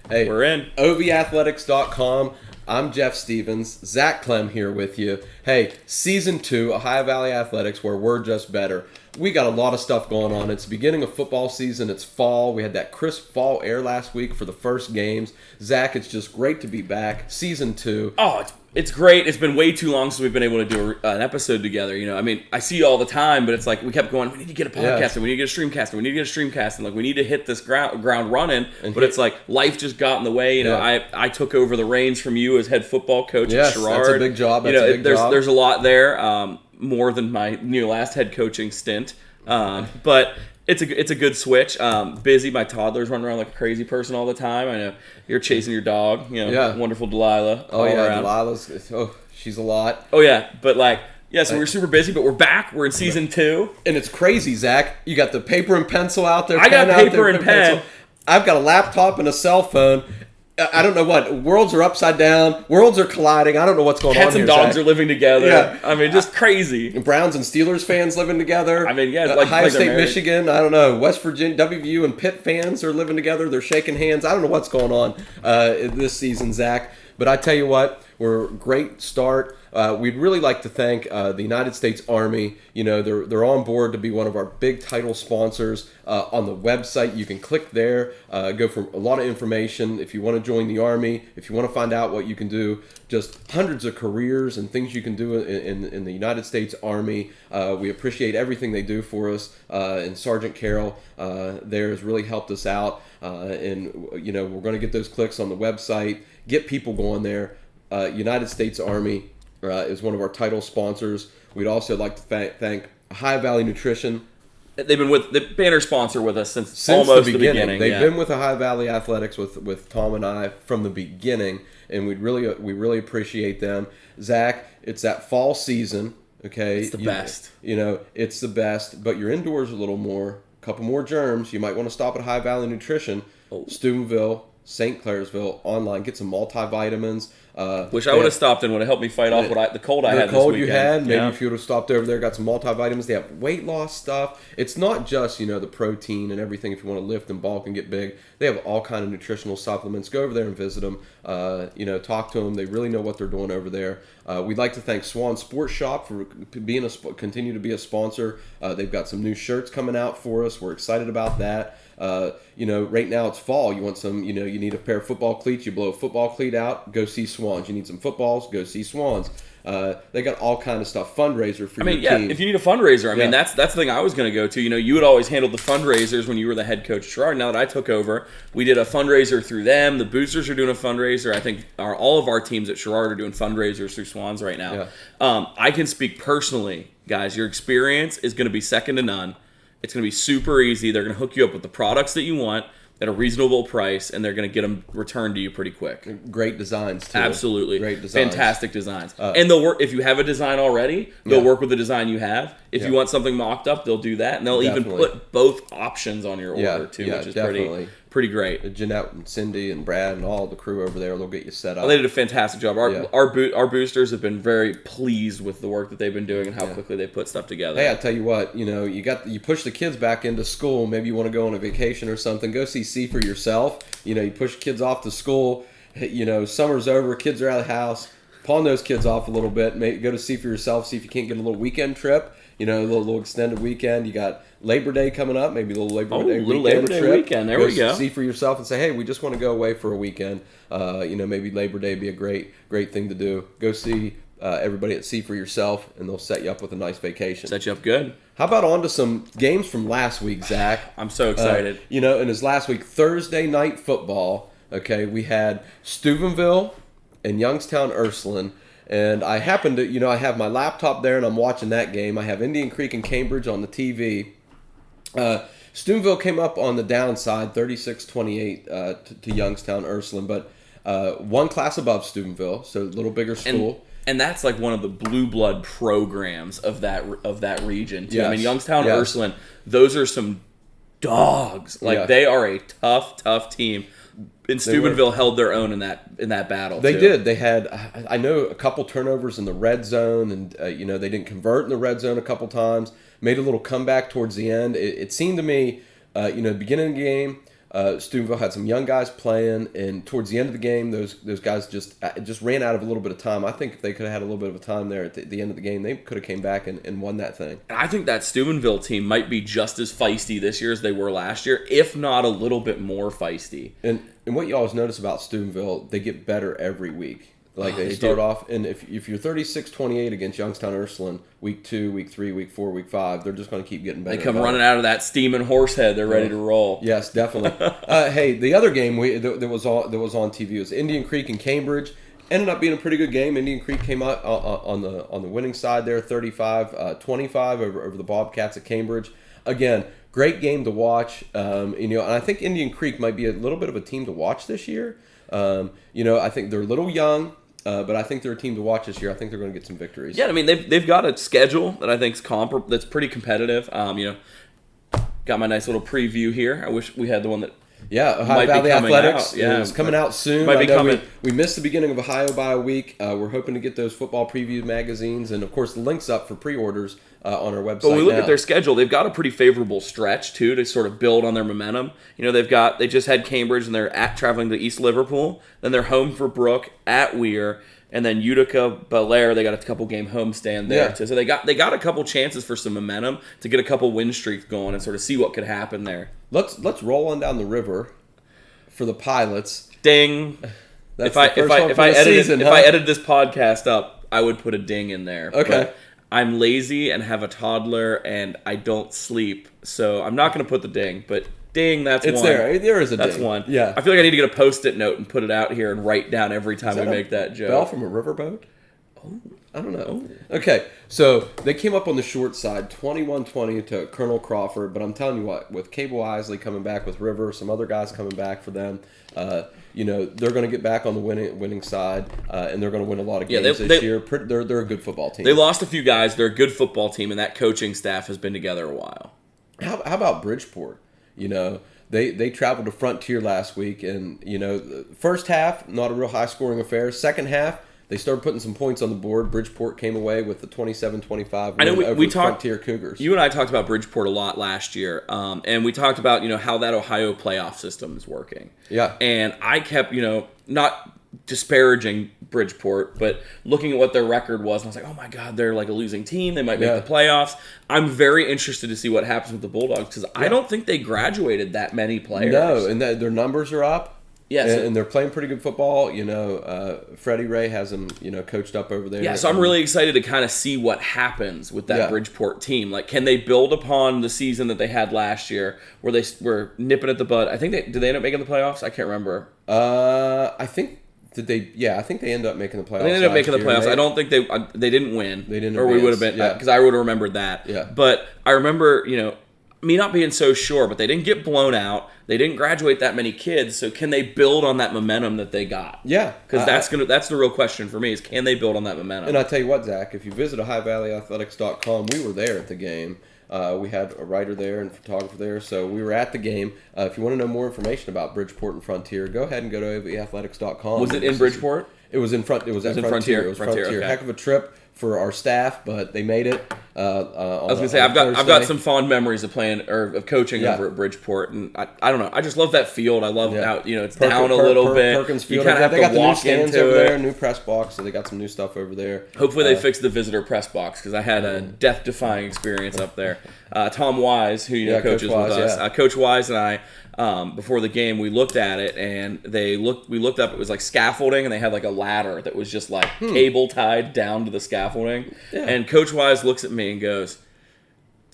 Hey, We're in. OVathletics.com. I'm Jeff Stevens. Zach Clem here with you. Hey, Season 2, Ohio Valley Athletics, where we're just better. We got a lot of stuff going on. It's the beginning of football season. It's fall. We had that crisp fall air last week for the first games. Zach, it's just great to be back. Season 2. Oh, it's great. It's been way too long since we've been able to do an episode together. You know, I mean, I see you all the time, but it's like we kept going, we need to get a podcast, and we need to get a streamcast, and we need to get a streamcast, and like we need to hit this ground running. But it's like life just got in the way. You know, I took over the reins from you as head football coach at Sherrard. That's a big job. There's a lot there, more than my last head coaching stint. But it's a good switch. Busy. My toddler's running around like a crazy person all the time. I know you're chasing your dog. Wonderful Delilah. Oh yeah, around. Delilah's. She's a lot. Oh yeah, but so we're super busy, but we're back. We're in season 2, and it's crazy, Zach. You got the paper and pencil out there. I got paper and pen. I've got a laptop and a cell phone. I don't know what. Worlds are upside down. Worlds are colliding. I don't know what's going on here. Cats and dogs are living together. Yeah. I mean, just crazy. Browns and Steelers fans living together. I mean, Ohio State, Michigan. I don't know. West Virginia, WVU and Pitt fans are living together. They're shaking hands. I don't know what's going on this season, Zach. But I tell you what, we're a great start. We'd really like to thank the United States Army. You know, they're on board to be one of our big title sponsors. On the website, you can click there, go for a lot of information. If you want to join the Army, if you want to find out what you can do, just hundreds of careers and things you can do in the United States Army. We appreciate everything they do for us. And Sergeant Carroll there has really helped us out. And, you know, we're going to get those clicks on the website, get people going there. United States Army is one of our title sponsors. We'd also like to thank Ohio Valley Nutrition. They've been the banner sponsor with us since almost the beginning. They've been with Ohio Valley Athletics with Tom and I from the beginning, and we really appreciate them. Zach, it's that fall season. Okay, it's the best. You know, it's the best. But you're indoors a little more. A couple more germs. You might want to stop at Ohio Valley Nutrition, Steubenville, St. Clairsville, online. Get some multivitamins. Wish I would have stopped and would have helped me fight off the cold I had this weekend. The cold you had, maybe if you would have stopped over there, got some multivitamins. They have weight loss stuff. It's not just, the protein and everything if you want to lift and bulk and get big. They have all kind of nutritional supplements. Go over there and visit them. Talk to them. They really know what they're doing over there. We'd like to thank Swan Sports Shop for continue to be a sponsor. They've got some new shirts coming out for us. We're excited about that. Right now it's fall. You want some, you need a pair of football cleats. You blow a football cleat out, go see Swans. You need some footballs, go see Swans. They got all kind of stuff. Fundraiser for your team. If you need a fundraiser, that's the thing I was going to go to. You would always handle the fundraisers when you were the head coach at Sherrard. Now that I took over, we did a fundraiser through them. The boosters are doing a fundraiser. I think all of our teams at Sherrard are doing fundraisers through Swans right now. Yeah. I can speak personally, guys. Your experience is going to be second to none. It's going to be super easy. They're going to hook you up with the products that you want at a reasonable price, and they're going to get them returned to you pretty quick. Great designs, too. Absolutely. Great designs. Fantastic designs. And they'll work. If you have a design already, they'll work with the design you have. If you want something mocked up, they'll do that. And they'll even put both options on your order, too, which is pretty great. Jeanette and Cindy and Brad and all the crew over there, they'll get you set up. Well, they did a fantastic job. Our boosters have been very pleased with the work that they've been doing and how quickly they put stuff together. Hey, I tell you what, you push the kids back into school. Maybe you want to go on a vacation or something. Go see for yourself. You push kids off to school. Summer's over. Kids are out of the house. Pawn those kids off a little bit. Maybe go to see for yourself. See if you can't get a little weekend trip. A little extended weekend. You got Labor Day coming up. Maybe a little Labor Day weekend. There we go. See for yourself and say, hey, we just want to go away for a weekend. Maybe Labor Day be a great thing to do. Go see everybody at See for Yourself, and they'll set you up with a nice vacation. Set you up good. How about on to some games from last week, Zach? I'm so excited. In his last week, Thursday night football. Okay, we had Steubenville and Youngstown Ursuline. And I happen to, I have my laptop there and I'm watching that game. I have Indian Creek and Cambridge on the TV. Steubenville came up on the downside, 36-28 to Youngstown Ursuline, but one class above Steubenville, so a little bigger school. And that's like one of the blue blood programs of that region too. Yes. I mean, Youngstown Ursuline, those are some dogs. They are a tough team. And Steubenville held their own in that battle. They did. They had, I know, a couple turnovers in the red zone, and they didn't convert in the red zone a couple times. Made a little comeback towards the end. It seemed to me, beginning of the game, Steubenville had some young guys playing, and towards the end of the game, those guys just ran out of a little bit of time. I think if they could have had a little bit of a time there at the end of the game, they could have came back and won that thing. And I think that Steubenville team might be just as feisty this year as they were last year, if not a little bit more feisty. And what you always notice about Steubenville, they get better every week. Like they start off, and if you're 36-28 against Youngstown Ursuline, week 2, week 3, week 4, week 5, they're just going to keep getting better. They come running out of that steaming horse head. They're ready to roll. Yes, definitely. Hey, the other game that was on TV was Indian Creek and Cambridge. Ended up being a pretty good game. Indian Creek came out on the winning side there, 35-25 over the Bobcats at Cambridge. Again, great game to watch. And I think Indian Creek might be a little bit of a team to watch this year. I think they're a little young. But I think they're a team to watch this year. I think they're going to get some victories. Yeah, I mean they've got a schedule that I think is that's pretty competitive. Got my nice little preview here. I wish we had the one that Ohio Valley Athletics is coming out soon. Might be coming. We missed the beginning of Ohio by a week. We're hoping to get those football preview magazines and of course the links up for pre-orders on our website. But when we look at their schedule, they've got a pretty favorable stretch too to sort of build on their momentum. They just had Cambridge and they're traveling to East Liverpool. Then they're home for Brook at Weir. And then Utica, Belair, they got a couple game homestand there too. So they got a couple chances for some momentum to get a couple win streaks going and sort of see what could happen there. Let's roll on down the river for the Pilots. Ding. If I edited this podcast up, I would put a ding in there. Okay. But I'm lazy and have a toddler and I don't sleep, so I'm not going to put the ding. But ding, that's it's one. There. There is a that's ding. One. Yeah. I feel like I need to get a Post-it note and put it out here and write down every time we make that joke. Bell from a riverboat? Oh. I don't know. Okay, so they came up on the short side, 21-20 to Colonel Crawford. But I'm telling you what, with Cable Isley coming back, with River, some other guys coming back for them, they're going to get back on the winning side, and they're going to win a lot of games this year. They're a good football team. They lost a few guys. They're a good football team, and that coaching staff has been together a while. How about Bridgeport? They traveled to Frontier last week, and the first half, not a real high-scoring affair. Second half, they started putting some points on the board. Bridgeport came away with the 27-25 win over the Frontier Cougars. You and I talked about Bridgeport a lot last year, and we talked about how that Ohio playoff system is working. Yeah. And I kept not disparaging Bridgeport, but looking at what their record was, and I was like, oh my God, they're like a losing team. They might make the playoffs. I'm very interested to see what happens with the Bulldogs because I don't think they graduated that many players. No, and their numbers are up. Yes, and they're playing pretty good football. Freddie Ray has them, coached up over there. Yeah, so I'm really excited to kind of see what happens with that Bridgeport team. Like, can they build upon the season that they had last year, where they were nipping at the bud? I think did they end up making the playoffs? I can't remember. I think. Did they? Yeah, I think they ended up making the playoffs. They ended up making the playoffs. I don't think they didn't win. They didn't, or we would have been because I would have remembered that. Yeah. But I remember, me not being so sure, but they didn't get blown out. They didn't graduate that many kids. So can they build on that momentum that they got? Yeah, because that's the real question for me: is can they build on that momentum? And I tell you what, Zach, if you visit OhioValleyAthletics.com, we were there at the game. We had a writer there and photographer there, so we were at the game. If you want to know more information about Bridgeport and Frontier, go ahead and go to OhioValleyAthletics.com. Was it in Bridgeport? It was in Frontier. It was at Frontier. It was Frontier. Okay. Heck of a trip for our staff, but they made it. I was going to say I've got some fond memories of playing or of coaching over at Bridgeport, and I don't know. I just love that field. I love how it's down a little bit. Perkins Field. You kind of have to walk into over it. there, new press box, so they got some new stuff over there. Hopefully they fix the visitor press box because I had a death-defying experience up there. Tom Wise, who coaches with us, Coach Wise and I. Before the game, we looked at it, and we looked up. It was like scaffolding, and they had like a ladder that was just like cable tied down to the scaffolding. Yeah. And Coach Wise looks at me and goes,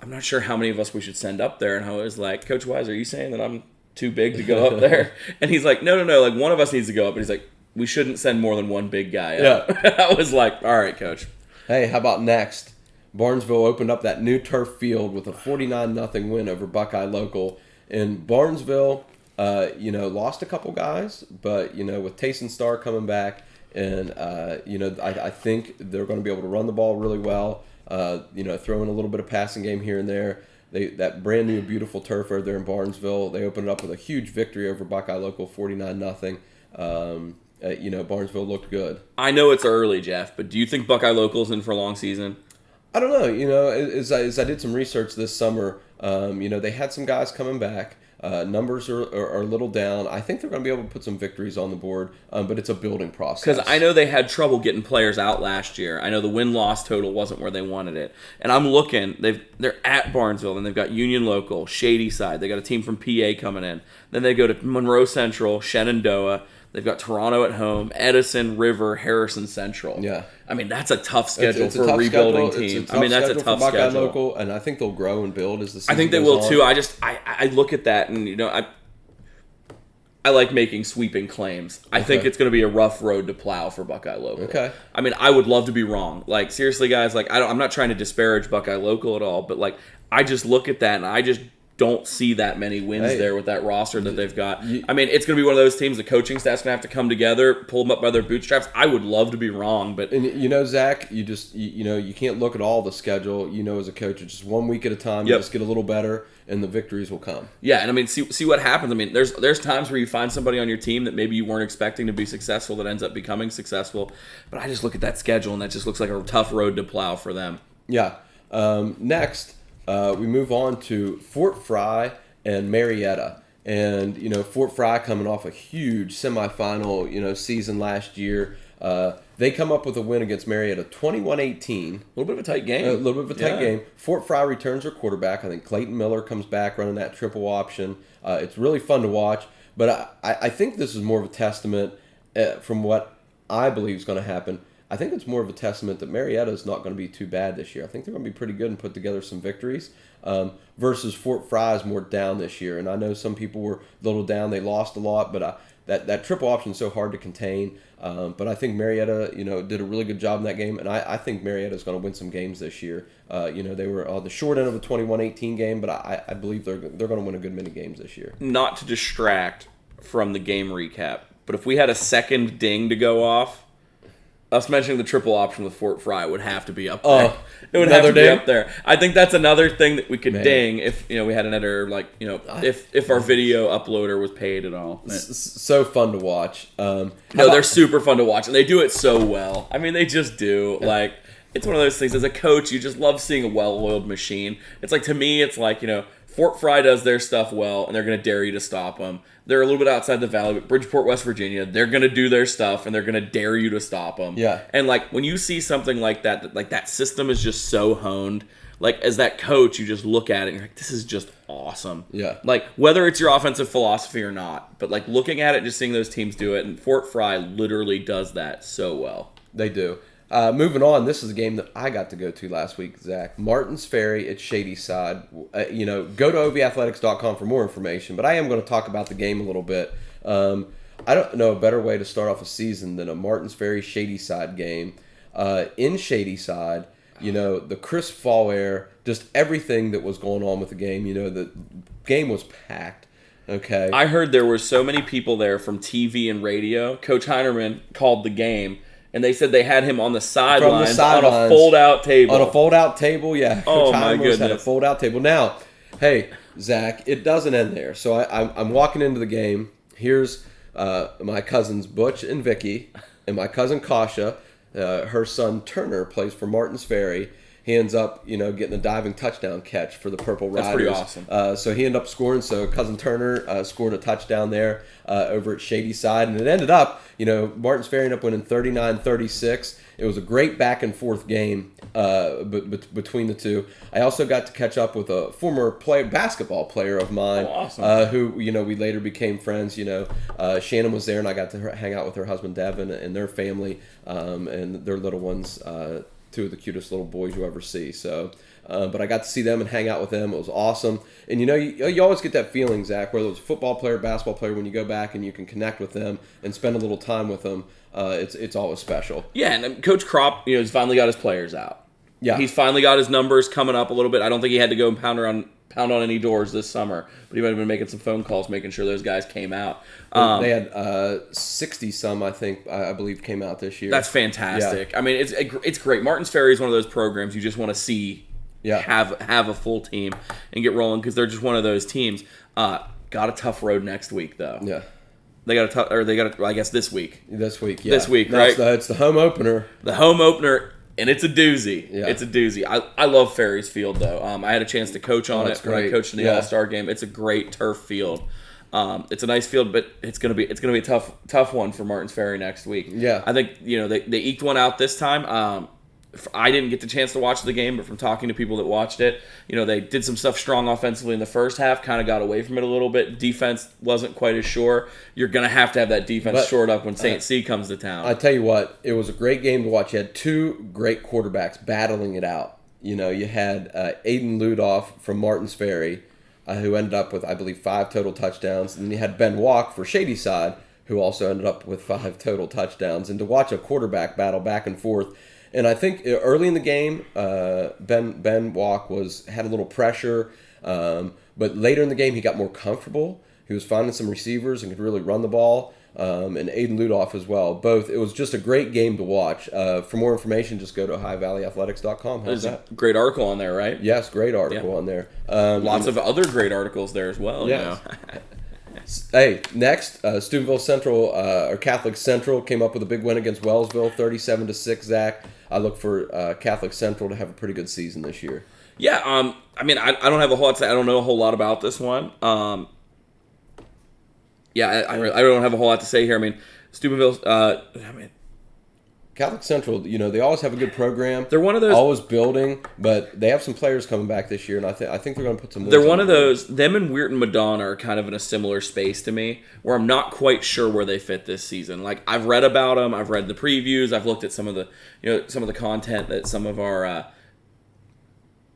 "I'm not sure how many of us we should send up there." And I was like, "Coach Wise, are you saying that I'm too big to go up there?" And he's like, "No. Like one of us needs to go up." And he's like, "We shouldn't send more than one big guy up." Yeah. I was like, "All right, Coach." Hey, how about next? Barnesville opened up that new turf field with a 49-0 win over Buckeye Local. And Barnesville, lost a couple guys, but, with Tayson Starr coming back, and, I think they're going to be able to run the ball really well, throw in a little bit of passing game here and there. That brand new, beautiful turf over there in Barnesville, they opened it up with a huge victory over Buckeye Local, 49-0. Barnesville looked good. I know it's early, Jeff, but do you think Buckeye Local's in for a long season? I don't know. As I did some research this summer, They had some guys coming back. Numbers are a little down. I think they're going to be able to put some victories on the board, but it's a building process. Because I know they had trouble getting players out last year. I know the win-loss total wasn't where they wanted it. And I'm looking, they're at Barnesville, and they've got Union Local, Shady Side. They got a team from PA coming in. Then they go to Monroe Central, Shenandoah. They've got Toronto at home, Edison, River, Harrison Central. Yeah. I mean, that's a tough schedule it's for a rebuilding team. That's a tough schedule. Local, and I think they'll grow and build as the season I think they goes will on. too. I look at that, and I like making sweeping claims. I think it's going to be a rough road to plow for Buckeye Local. Okay. I mean, I would love to be wrong. Like, seriously, guys, like, I'm not trying to disparage Buckeye Local at all, but, like, I just look at that, and I just don't see that many wins there with that roster that they've got. I mean, it's going to be one of those teams, the coaching staff's going to have to come together, pull them up by their bootstraps. I would love to be wrong, but... And, Zach, you can't look at all the schedule, as a coach. It's just 1 week at a time. You just get a little better, and the victories will come. Yeah, and I mean, see what happens. I mean, there's times where you find somebody on your team that maybe you weren't expecting to be successful that ends up becoming successful. But I just look at that schedule, and that just looks like a tough road to plow for them. Yeah. Next, we move on to Fort Fry and Marietta. And, Fort Fry coming off a huge semifinal, season last year. They come up with a win against Marietta, 21-18. A little bit of a tight game. A little bit of a tight game. Fort Fry returns their quarterback. I think Clayton Miller comes back running that triple option. It's really fun to watch. But I think this is more of a testament from what I believe is going to happen. I think it's more of a testament that Marietta is not going to be too bad this year. I think they're going to be pretty good and put together some victories versus Fort Fry is more down this year. And I know some people were a little down. They lost a lot, but that triple option is so hard to contain. But I think Marietta, did a really good job in that game. And I think Marietta is going to win some games this year. They were the short end of a 21-18 game, but I believe they're going to win a good many games this year. Not to distract from the game recap, but if we had a second ding to go off, us mentioning the triple option with Fort Fry would have to be up there. Oh, it would have to be up there. I think that's another thing that we could ding if we had an editor, if our video uploader was paid at all. So fun to watch. They're super fun to watch, and they do it so well. I mean, they just do. Like, it's one of those things. As a coach, you just love seeing a well-oiled machine. It's like, to me, it's like, Fort Fry does their stuff well, and they're going to dare you to stop them. They're a little bit outside the valley, but Bridgeport, West Virginia, they're going to do their stuff, and they're going to dare you to stop them. Yeah. And, when you see something like that, that system is just so honed. As that coach, you just look at it, and you're like, this is just awesome. Yeah. Whether it's your offensive philosophy or not, but, looking at it, just seeing those teams do it, and Fort Fry literally does that so well. They do. Moving on, this is a game that I got to go to last week, Zach. Martins Ferry at Shady Side. Go to ovathletics.com for more information, but I am going to talk about the game a little bit. I don't know a better way to start off a season than a Martins Ferry Shady Side game. In Shady Side, the crisp fall air, just everything that was going on with the game. The game was packed. Okay. I heard there were so many people there from TV and radio. Coach Heinerman called the game. And they said they had him on the sidelines on a fold-out table. On a fold-out table, yeah. Oh, my goodness. Had a fold-out table. Now, hey, Zach, it doesn't end there. So I'm walking into the game. Here's my cousins Butch and Vicky, and my cousin Kasha. Her son Turner plays for Martins Ferry. He ends up, getting a diving touchdown catch for the Purple Riders. That's pretty awesome. So he ended up scoring. So cousin Turner scored a touchdown there over at Shady Side. And it ended up, Martins Ferry ended up winning 39-36. It was a great back-and-forth game between the two. I also got to catch up with a former basketball player of mine who, we later became friends. Shannon was there, and I got to hang out with her husband, Devin, and their family and their little ones, two of the cutest little boys you ever see. So, but I got to see them and hang out with them. It was awesome. And you always get that feeling, Zach, whether it's a football player, basketball player, when you go back and you can connect with them and spend a little time with them, it's always special. Yeah, and Coach Kropp, has finally got his players out. Yeah, he's finally got his numbers coming up a little bit. I don't think he had to go and pound on any doors this summer, but he might have been making some phone calls, making sure those guys came out. They had 60 some, I believe, came out this year. That's fantastic. Yeah. I mean, it's great. Martins Ferry is one of those programs you just want to see have a full team and get rolling because they're just one of those teams. Got a tough road next week though. Yeah. They got I guess this week. This week, yeah. This week, right? It's the home opener. The home opener And it's a doozy. Yeah. It's a doozy. I love Ferry's Field, though. I had a chance to coach on it when I coached in the All-Star game. It's a great turf field. It's a nice field, but it's gonna be a tough one for Martins Ferry next week. Yeah. I think they eked one out this time. I didn't get the chance to watch the game, but from talking to people that watched it, they did some stuff strong offensively in the first half, kind of got away from it a little bit. Defense wasn't quite as sure. You're going to have that defense shored up when St. C comes to town. I tell you what, it was a great game to watch. You had two great quarterbacks battling it out. You had Aiden Ludoff from Martins Ferry, who ended up with, I believe, 5 total touchdowns. And then you had Ben Walk for Shadyside, who also ended up with 5 total touchdowns. And to watch a quarterback battle back and forth. And I think early in the game, Ben Walk had a little pressure, but later in the game he got more comfortable. He was finding some receivers and could really run the ball, and Aiden Ludoff as well. Both. It was just a great game to watch. For more information, just go to OhioValleyAthletics.com. There's a great article on there, right? Yes, great article on there. Lots of other great articles there as well. Yeah. Hey, next, Steubenville Central or Catholic Central came up with a big win against Wellsville, 37-6. Zach, I look for Catholic Central to have a pretty good season this year. Yeah, I don't have a whole lot to say. I don't know a whole lot about this one. I don't have a whole lot to say here. Steubenville. Catholic Central, they always have a good program. They're one of those always building, but they have some players coming back this year, and I think they're going to put some. They're one of those. Them and Weirton Madonna are kind of in a similar space to me, where I'm not quite sure where they fit this season. Like I've read about them, I've read the previews, I've looked at some of the content that some of our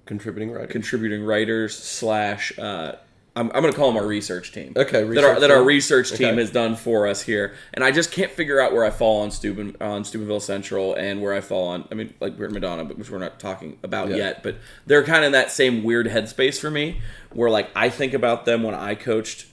contributing writers / I'm going to call them our research team. Okay, that our research team has done for us here, and I just can't figure out where I fall on Steubenville Central and where I fall on. Like Weird Madonna, which we're not talking about yet, but they're kind of in that same weird headspace for me, where like I think about them when I coached,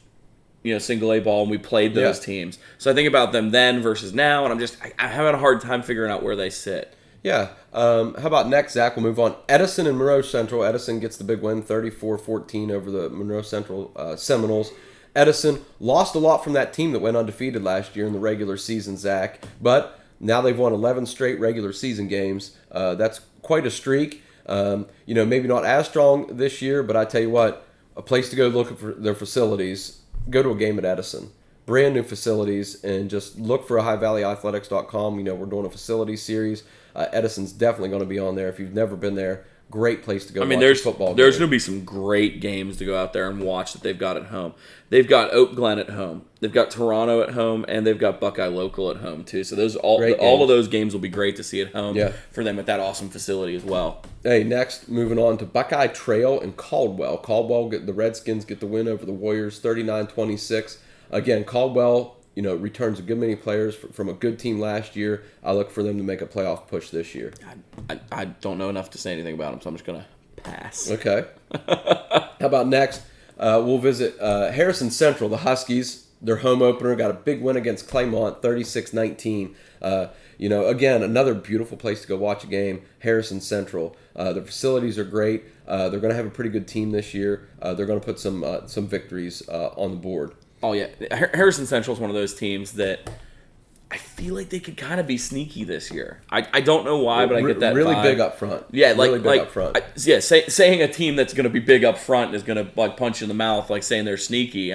single A ball and we played those teams. So I think about them then versus now, and I'm having a hard time figuring out where they sit. Yeah. How about next, Zach? We'll move on. Edison and Monroe Central. Edison gets the big win, 34-14 over the Monroe Central Seminoles. Edison lost a lot from that team that went undefeated last year in the regular season, Zach. But now they've won 11 straight regular season games. That's quite a streak. Maybe not as strong this year, but I tell you what, a place to go looking for their facilities, go to a game at Edison. Brand new facilities, and just look for OhioValleyAthletics.com. We're doing a facility series. Edison's definitely going to be on there. If you've never been there, great place to go watch a football game. There's going to be some great games to go out there and watch that they've got at home. They've got Oak Glen at home. They've got Toronto at home, and they've got Buckeye Local at home, too. So all of those games will be great to see at home for them at that awesome facility as well. Hey, next, moving on to Buckeye Trail and Caldwell. The Redskins get the win over the Warriors, 39-26. Again, Caldwell, returns a good many players from a good team last year. I look for them to make a playoff push this year. I don't know enough to say anything about them, so I'm just going to pass. Okay. How about next? We'll visit Harrison Central, the Huskies. Their home opener got a big win against Claymont, 36-19. Again, another beautiful place to go watch a game, Harrison Central. The facilities are great. They're going to have a pretty good team this year. They're going to put some victories on the board. Oh, yeah. Harrison Central is one of those teams that I feel like they could kind of be sneaky this year. I don't know why, but I get that really vibe. Big up front. Yeah, really big up front. Saying a team that's going to be big up front is going to like punch you in the mouth, like saying they're sneaky.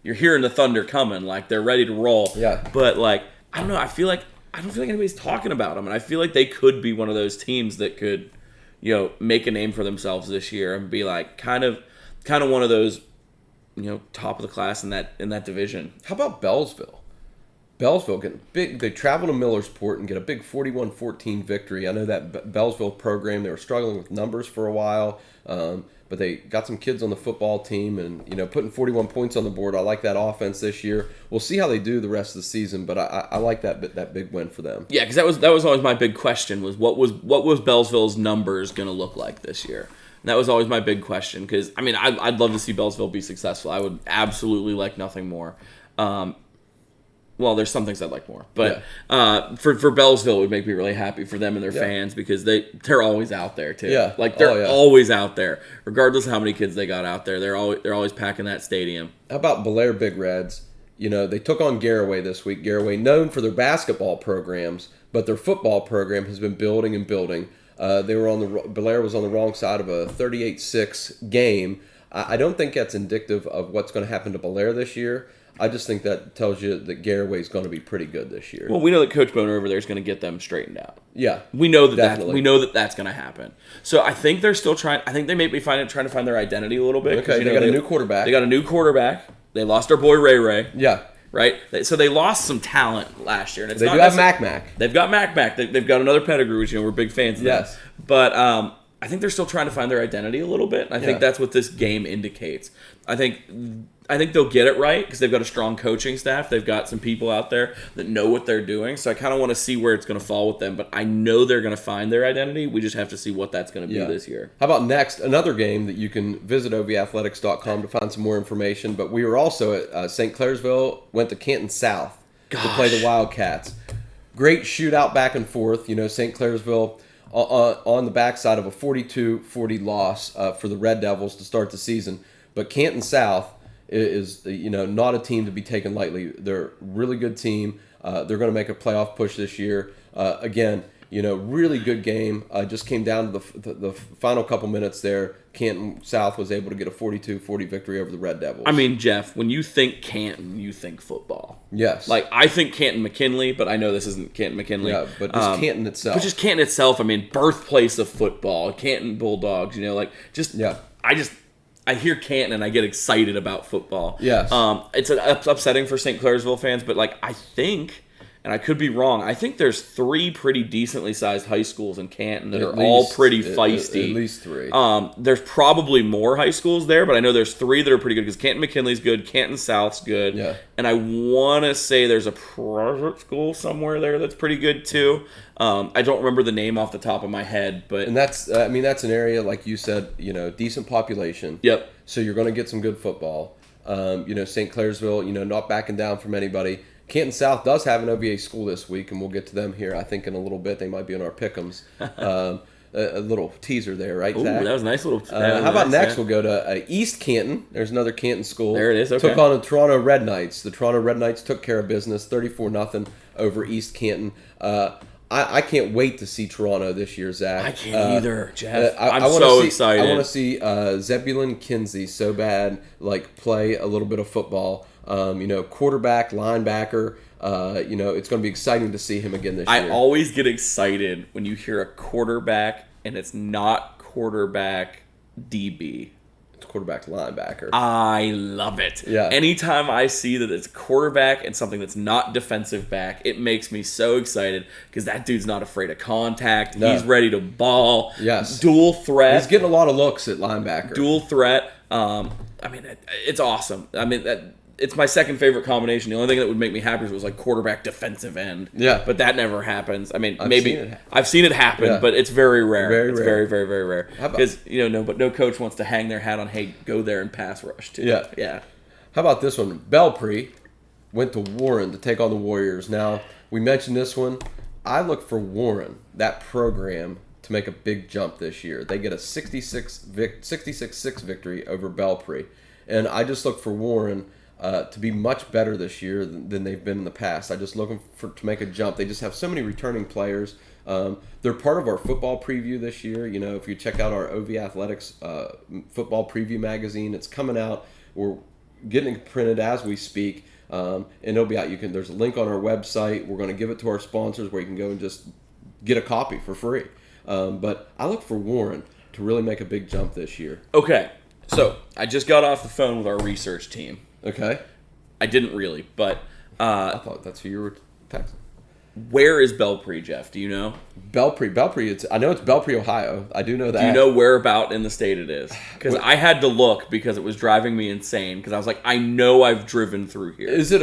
You're hearing the thunder coming, like they're ready to roll. Yeah. But I don't know. I don't feel like anybody's talking about them, and I feel like they could be one of those teams that could, make a name for themselves this year and be like kind of one of those. Top of the class in that division. How about Bellsville? Bellsville getting big. They travel to Millersport and get a big 41-14 victory. I know that Bellsville program, they were struggling with numbers for a while, but they got some kids on the football team and putting 41 points on the board. I like that offense this year. We'll see how they do the rest of the season, but I like that big win for them. Yeah, because that was always my big question was what was Bellsville's numbers going to look like this year. That was always my big question because, I'd love to see Bellsville be successful. I would absolutely like nothing more. There's some things I'd like more. But for Bellsville, it would make me really happy for them and their fans because they're always out there, too. Yeah. They're always out there. Regardless of how many kids they got out there, they're always packing that stadium. How about Belair Big Reds? They took on Garraway this week. Garraway, known for their basketball programs, but their football program has been building and building. Belair was on the wrong side of a 38-6 game. I don't think that's indicative of what's going to happen to Belair this year. I just think that tells you that Garraway is going to be pretty good this year. Well, we know that Coach Boner over there is going to get them straightened out. Yeah, we know that. Definitely. We know that that's going to happen. So I think they're still trying. I think they may be trying to find their identity a little bit. Okay, they got a new quarterback. They got a new quarterback. They lost our boy Ray Ray. Yeah. Right? So they lost some talent last year. And they do have Mac. They've got Mac. They've got another pedigree, which we're big fans of. Yes. But I think they're still trying to find their identity a little bit. I think that's what this game indicates. I think they'll get it right because they've got a strong coaching staff. They've got some people out there that know what they're doing. So I kind of want to see where it's going to fall with them. But I know they're going to find their identity. We just have to see what that's going to be this year. How about next? Another game that you can visit OVathletics.com to find some more information. But we were also at St. Clairsville, went to Canton South to play the Wildcats. Great shootout back and forth. St. Clairsville on the backside of a 42-40 loss for the Red Devils to start the season. But Canton South is not a team to be taken lightly. They're a really good team. They're going to make a playoff push this year. Again, really good game. Just came down to the final couple minutes there. Canton South was able to get a 42-40 victory over the Red Devils. I mean, Jeff, when you think Canton, you think football. Yes. Like, I think Canton-McKinley, but I know this isn't Canton-McKinley. Yeah, but just Canton itself. But just Canton itself, I mean, birthplace of football. Canton Bulldogs, I hear Canton and I get excited about football. Yes. It's upsetting for St. Clairsville fans, but I think, and I could be wrong, I think there's 3 pretty decently sized high schools in Canton that are all pretty feisty. At least 3. There's probably more high schools there, but I know there's 3 that are pretty good because Canton-McKinley's good, Canton South's good, and I want to say there's a private school somewhere there that's pretty good too. I don't remember the name off the top of my head, but that's an area, like you said, decent population. Yep. So you're going to get some good football. St. Clairsville, not backing down from anybody. Canton South does have an OVA school this week, and we'll get to them here, I think, in a little bit. They might be in our pick'ems. A little teaser there, right, Zach? Ooh, that was a nice little... how about next? We'll go to East Canton. There's another Canton school. There it is, okay. Took on the Toronto Red Knights. The Toronto Red Knights took care of business, 34-0 over East Canton. I can't wait to see Toronto this year, Zach. I can't either, Jeff. I'm so excited. I want to see Zebulon Kinsey so bad, play a little bit of football. Quarterback, linebacker. It's going to be exciting to see him again this year. I always get excited when you hear a quarterback and it's not quarterback DB. It's quarterback linebacker. I love it. Yeah. Anytime I see that it's quarterback and something that's not defensive back, it makes me so excited because that dude's not afraid of contact. No. He's ready to ball. Yes. Dual threat. He's getting a lot of looks at linebacker. Dual threat. It's awesome. It's my second favorite combination. The only thing that would make me happy was quarterback defensive end. Yeah. But that never happens. I've seen it happen, but it's very rare. It's very, very, very rare. Because no coach wants to hang their hat on, hey, go there and pass rush too. Yeah. Yeah. How about this one? Belpre went to Warren to take on the Warriors. Now, we mentioned this one. I look for Warren, that program, to make a big jump this year. They get a 66-6 victory over Belpre. And I just look for Warren to be much better this year than they've been in the past. I just looking to make a jump. They just have so many returning players. They're part of our football preview this year. If you check out our OV Athletics football preview magazine, it's coming out. We're getting it printed as we speak, and it'll be out. There's a link on our website. We're going to give it to our sponsors where you can go and just get a copy for free. But I look for Warren to really make a big jump this year. Okay, so I just got off the phone with our research team. Okay. I didn't really, but... I thought that's who you were texting. Where is Belpre, Jeff? Do you know? Belpre, I know it's Belpre, Ohio. I do know that. Do you know whereabout in the state it is? Because I had to look because it was driving me insane. Because I was like, I know I've driven through here. Is it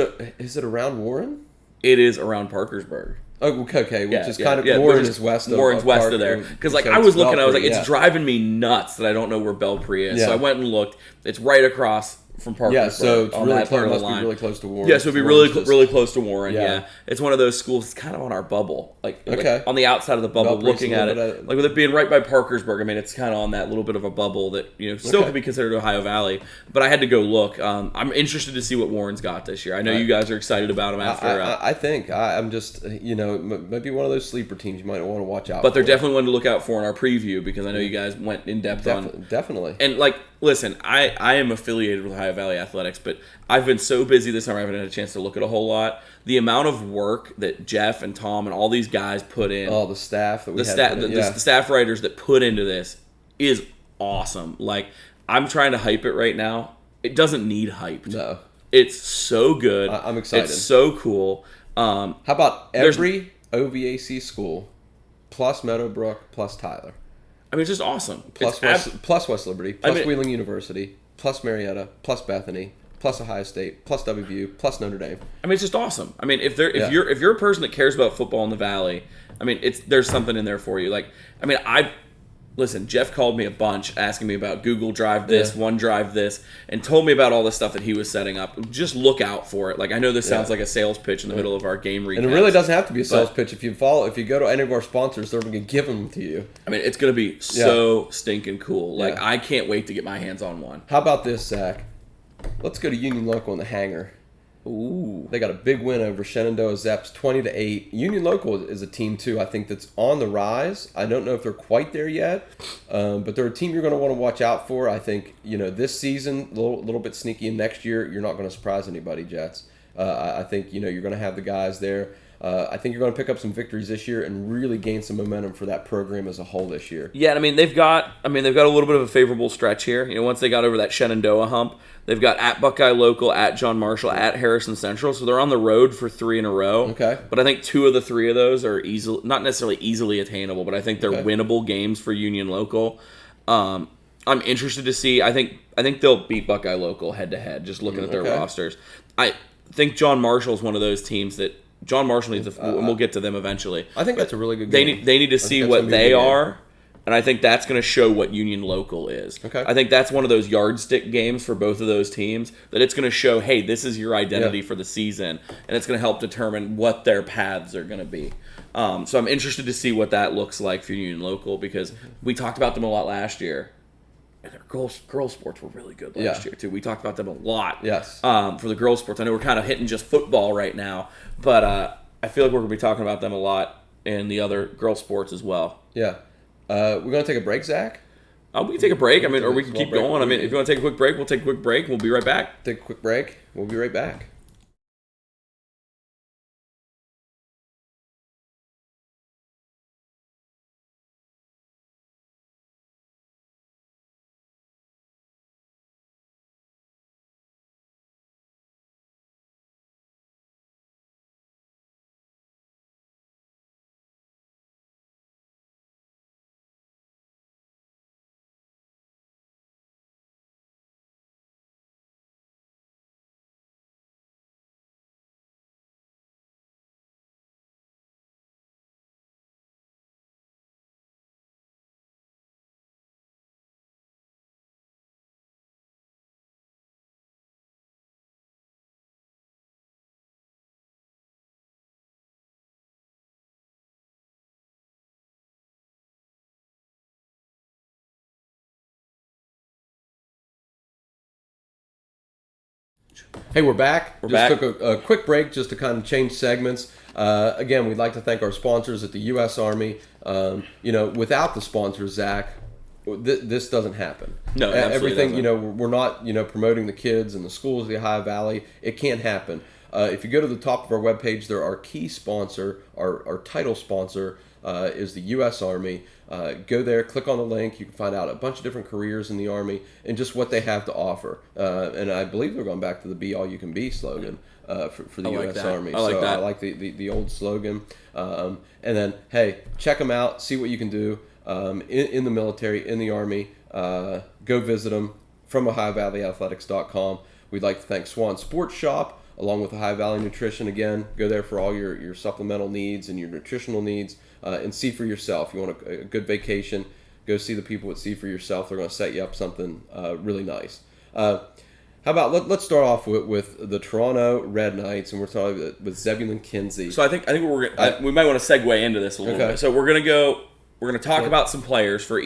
around Warren? It is around Parkersburg. Oh, okay. Which is kind of Warren is west of Warren's west of there. Because I was looking, I was like, it's driving me nuts that I don't know where Belpre is. Yeah. So I went and looked. It's right across from Parkersburg. Yeah, so it's on really that part close. of the Must be line. really close to Warren. Yes, it would be really close to Warren. Yeah. Yeah. It's one of those schools. It's kind of on our bubble, like Okay. on the outside of the bubble, About breaks looking a at little it, bit like with it being right by Parkersburg. I mean, it's kind of on that little bit of a bubble that still Okay. could be considered Ohio Valley. But I had to go look. I'm interested to see what Warren's got this year. I know you guys are excited about him after. I think I'm just maybe one of those sleeper teams you might want to watch out. But they're for. definitely one to look out for in our preview because I know you guys went in depth on. Definitely. And listen, I am affiliated with Ohio Valley Athletics, but I've been so busy this summer I haven't had a chance to look at a whole lot. The amount of work that Jeff and Tom and all these guys put in, the staff that we the staff writers that put into this is awesome. Like, I'm trying to hype it right now. It doesn't need hyped. No. It's so good. I'm excited. It's so cool. How about every OVAC school plus Meadowbrook plus Tyler? I mean, it's just awesome. Plus West Liberty, plus Wheeling University, plus Marietta, plus Bethany, plus Ohio State, plus WVU, plus Notre Dame. I mean, it's just awesome. I mean, if you're a person that cares about football in the Valley, I mean, there's something in there for you. Listen, Jeff called me a bunch asking me about Google Drive this, OneDrive this, and told me about all the stuff that he was setting up. Just look out for it. Like, I know this sounds like a sales pitch in the middle of our game recap. And it really doesn't have to be a sales pitch. If you go to any of our sponsors, they're going to give them to you. I mean, it's going to be so stinking cool. Like, I can't wait to get my hands on one. How about this, Zach? Let's go to Union Local in the hangar. Ooh. They got a big win over Shenandoah Zeps, 20-8. Union Local is a team, too, I think, that's on the rise. I don't know if they're quite there yet, but they're a team you're going to want to watch out for. I think, this season, a little bit sneaky, and next year, you're not going to surprise anybody, Jets. I think, you're going to have the guys there. I think you're going to pick up some victories this year and really gain some momentum for that program as a whole this year. Yeah, I mean they've got a little bit of a favorable stretch here. Once they got over that Shenandoah hump, they've got at Buckeye Local, at John Marshall, at Harrison Central, so they're on the road for 3 in a row. Okay. But I think 2 of the 3 of those are not necessarily easily attainable, but I think they're winnable games for Union Local. I'm interested to see. I think they'll beat Buckeye Local head to head. Just looking at their rosters, I think John Marshall is one of those teams that. John Marshall needs to, and we'll get to them eventually. I think that's a really good game. They need to see what they are, and I think that's going to show what Union Local is. Okay. I think that's one of those yardstick games for both of those teams that it's going to show, hey, this is your identity for the season, and it's going to help determine what their paths are going to be. So I'm interested to see what that looks like for Union Local because we talked about them a lot last year. And their girls sports were really good last year, too. We talked about them a lot. Yes. For the girls sports. I know we're kind of hitting just football right now, but I feel like we're going to be talking about them a lot in the other girls sports as well. Yeah. We're going to take a break, Zach? We can take a break. Or we can keep going. I mean, if you want to take a quick break, we'll take a quick break. We'll be right back. Take a quick break. We'll be right back. Hey, we're back. Took a quick break just to kind of change segments. Again, we'd like to thank our sponsors at the U.S. Army. Without the sponsors, Zach, this doesn't happen. No, everything. We're not promoting the kids and the schools of the Ohio Valley. It can't happen. If you go to the top of our webpage, there our key sponsor, our title sponsor is the U.S. Army. Go there, click on the link. You can find out a bunch of different careers in the Army and just what they have to offer. And I believe they're going back to the "Be All You Can Be" slogan for the U.S. Army. I like that. I like the old slogan. And then, hey, check them out. See what you can do in the military, in the Army. Go visit them from OhioValleyAthletics.com. We'd like to thank Swan Sports Shop, along with Ohio Valley Nutrition. Again, go there for all your supplemental needs and your nutritional needs, and see for yourself. You want a good vacation, go see the people at See for Yourself. They're going to set you up something really nice. How about let's start off with the Toronto Red Knights, and we're talking with Zebulon Kinsey. So I think we might want to segue into this a little bit. So we're gonna talk about some players for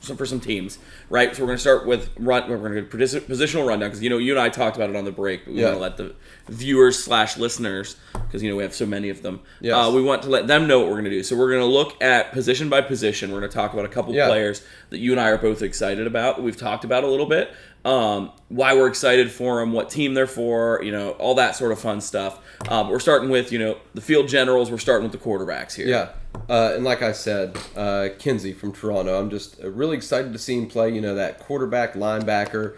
some teams, right? So we're going to start with we're going to do positional rundown because you and I talked about it on the break, but we want to let the viewers/listeners, because we have so many of them. Yes. We want to let them know what we're going to do. So we're going to look at position by position. We're going to talk about a couple players that you and I are both excited about, that we've talked about a little bit. Why we're excited for them, what team they're for, all that sort of fun stuff. We're starting with, the field generals. We're starting with the quarterbacks here. Yeah. And like I said, Kinsey from Toronto, I'm just really excited to see him play, that quarterback, linebacker.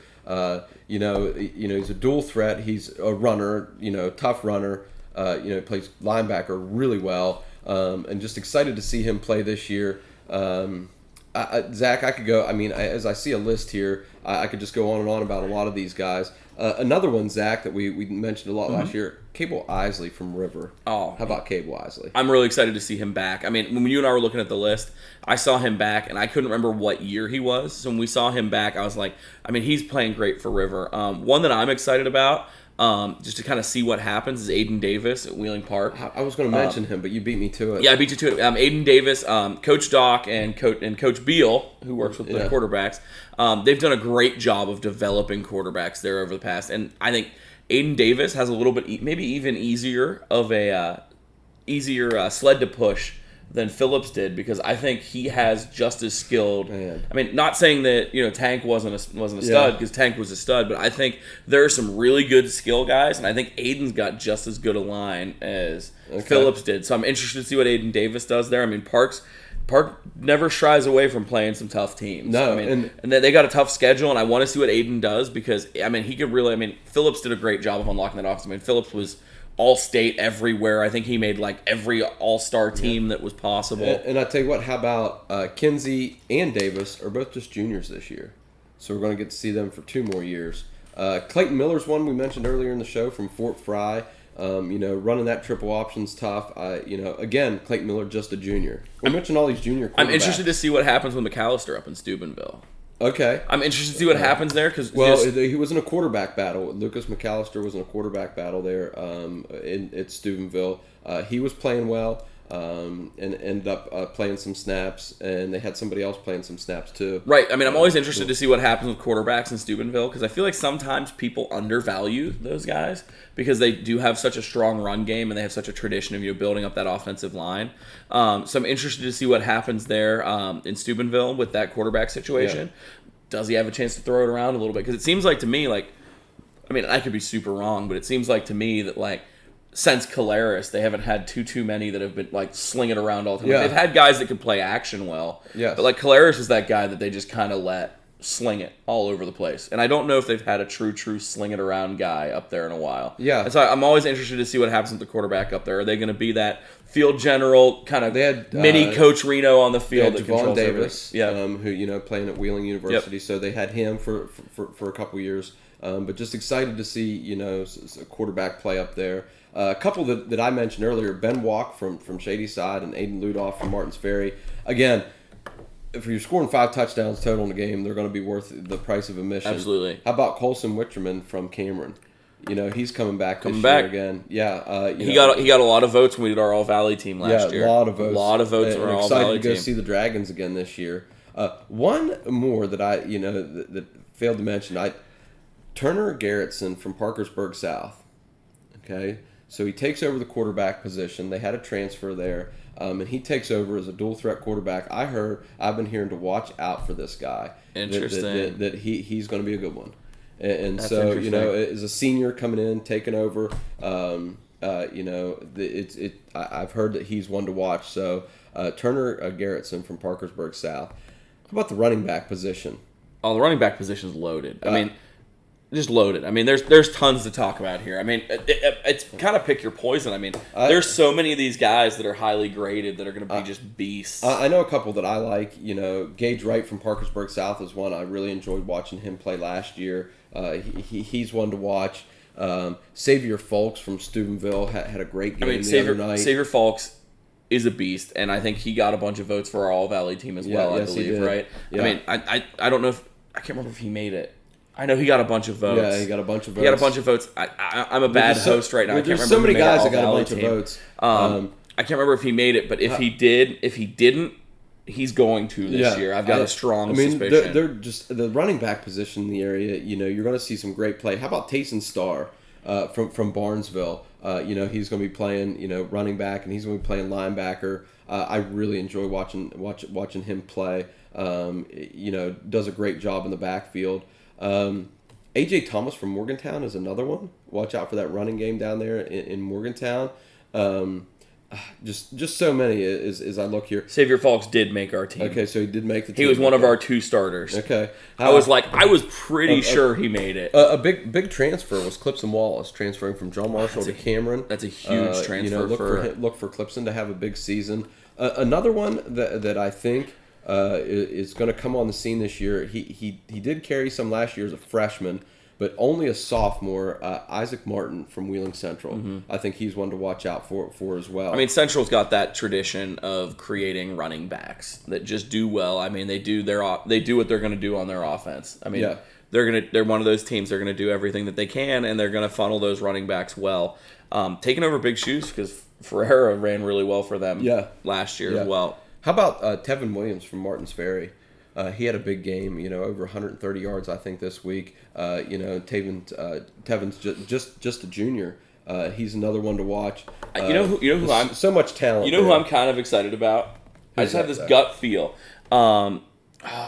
He's a dual threat. He's a runner, tough runner. Plays linebacker really well. And just excited to see him play this year. Zach, I could go. As I see a list here, I could just go on and on about a lot of these guys. Another one, Zach, that we mentioned a lot last year, Cable Isley from River. Oh, how about Cable Isley? I'm really excited to see him back. When you and I were looking at the list, I saw him back, and I couldn't remember what year he was. So when we saw him back, I was like, he's playing great for River. One that I'm excited about, just to kind of see what happens, is Aiden Davis at Wheeling Park. I was going to mention him, but you beat me to it. Yeah, I beat you to it. Aiden Davis, Coach Doc, and Coach Beal, who works with the quarterbacks, they've done a great job of developing quarterbacks there over the past. And I think Aiden Davis has a little bit, maybe even easier of a sled to push than Phillips did, because I think he has just as skilled. Man. Not saying that Tank wasn't a stud, because Tank was a stud, but I think there are some really good skill guys, and I think Aiden's got just as good a line as Phillips did. So I'm interested to see what Aiden Davis does there. Park never shies away from playing some tough teams. No, and they got a tough schedule, and I want to see what Aiden does, because he could really. Phillips did a great job of unlocking that offense. Phillips was all-state everywhere. I think he made every all-star team that was possible. And I tell you what, how about Kinsey and Davis are both just juniors this year, so we're going to get to see them for 2 more years. Clayton Miller's one we mentioned earlier in the show from Fort Fry. Running that triple option's tough. Again, Clayton Miller just a junior. We mentioned all these junior quarterbacks. I'm interested to see what happens with McAllister up in Steubenville. Okay. I'm interested to see what happens there, because he was in a quarterback battle. Lucas McAllister was in a quarterback battle there at Steubenville. He was playing well. And ended up playing some snaps, and they had somebody else playing some snaps too. Right. I'm always interested to see what happens with quarterbacks in Steubenville, because I feel like sometimes people undervalue those guys because they do have such a strong run game and they have such a tradition of building up that offensive line. So I'm interested to see what happens there in Steubenville with that quarterback situation. Yeah. Does he have a chance to throw it around a little bit? Because it seems like to me, I could be super wrong, but it seems like to me that since Caleris, they haven't had too many that have been slinging it around all the time. Yeah. They've had guys that can play action well, but Caleris is that guy that they just kind of let sling it all over the place. And I don't know if they've had a true sling it around guy up there in a while. Yeah. And so I'm always interested to see what happens with the quarterback up there. Are they going to be that field general kind of mini Coach Reno on the field that controls Davis, everything? who playing at Wheeling University. Yep. So they had him for a couple years. But just excited to see a quarterback play up there. A couple that I mentioned earlier, Ben Walk from Shady Side and Aiden Ludoff from Martins Ferry. Again, if you're scoring 5 touchdowns total in the game, they're going to be worth the price of admission. Absolutely. How about Colson Witcherman from Cameron? He's coming back this year again. Yeah, he got a lot of votes when we did our All Valley team last year. Yeah, a lot of votes. A lot of votes for our All Valley team. Excited to go see the Dragons again this year. One more that I that failed to mention. Turner Garrettson from Parkersburg South. Okay, so he takes over the quarterback position. They had a transfer there, and he takes over as a dual threat quarterback. I've been hearing to watch out for this guy. Interesting. That he's going to be a good one. And so as a senior coming in, taking over, I've heard that he's one to watch. So Turner Garrettson from Parkersburg South. How about the running back position? Oh, the running back position is loaded. Just loaded. There's tons to talk about here. It's kind of pick your poison. There's so many of these guys that are highly graded that are going to be just beasts. I know a couple that I like. Gage Wright from Parkersburg South is one. I really enjoyed watching him play last year. He's one to watch. Xavier Folks from Steubenville had a great game the other night. Xavier Folks is a beast, and I think he got a bunch of votes for our All Valley team as well. Yes, I believe, he did. right? Yeah. I don't know if I can't remember if he made it. I know he got a bunch of votes. Yeah, he got a bunch of votes. He got a bunch of votes. I'm a bad host right now. I can't remember. There's so many if he made guys all that got a Valley bunch of team. votes. I can't remember if he made it, but if he didn't, he's going to this year. I've got a strong suspicion. They're just the running back position in the area. You're going to see some great play. How about Tayson Starr from Barnesville? He's going to be playing running back, and he's going to be playing linebacker. I really enjoy watching him play. Does a great job in the backfield. A.J. Thomas from Morgantown is another one. Watch out for that running game down there in Morgantown. Just so many as I look here. Xavier Falks did make our team. Okay, so he did make the team. He was one of our 2 starters. Okay. I was pretty sure he made it. A big transfer was Clipson Wallace, transferring from John Marshall to Cameron. That's a huge transfer. Look for Clipson to have a big season. Another one that I think is going to come on the scene this year. He did carry some last year as a freshman, but only a sophomore. Isaac Martin from Wheeling Central. Mm-hmm. I think he's one to watch out for as well. I mean, Central's got that tradition of creating running backs that just do well. I mean, they do what they're going to do on their offense. I mean, they're one of those teams. They're going to do everything that they can, and they're going to funnel those running backs well. Taking over big shoes because Ferreira ran really well for them last year as well. How about Tevin Williams from Martins Ferry? He had a big game, over 130 yards, I think, this week. Tevin's just a junior. He's another one to watch. You know who I'm so much talent. You know who I'm kind of excited about? I just have this gut feel. Oh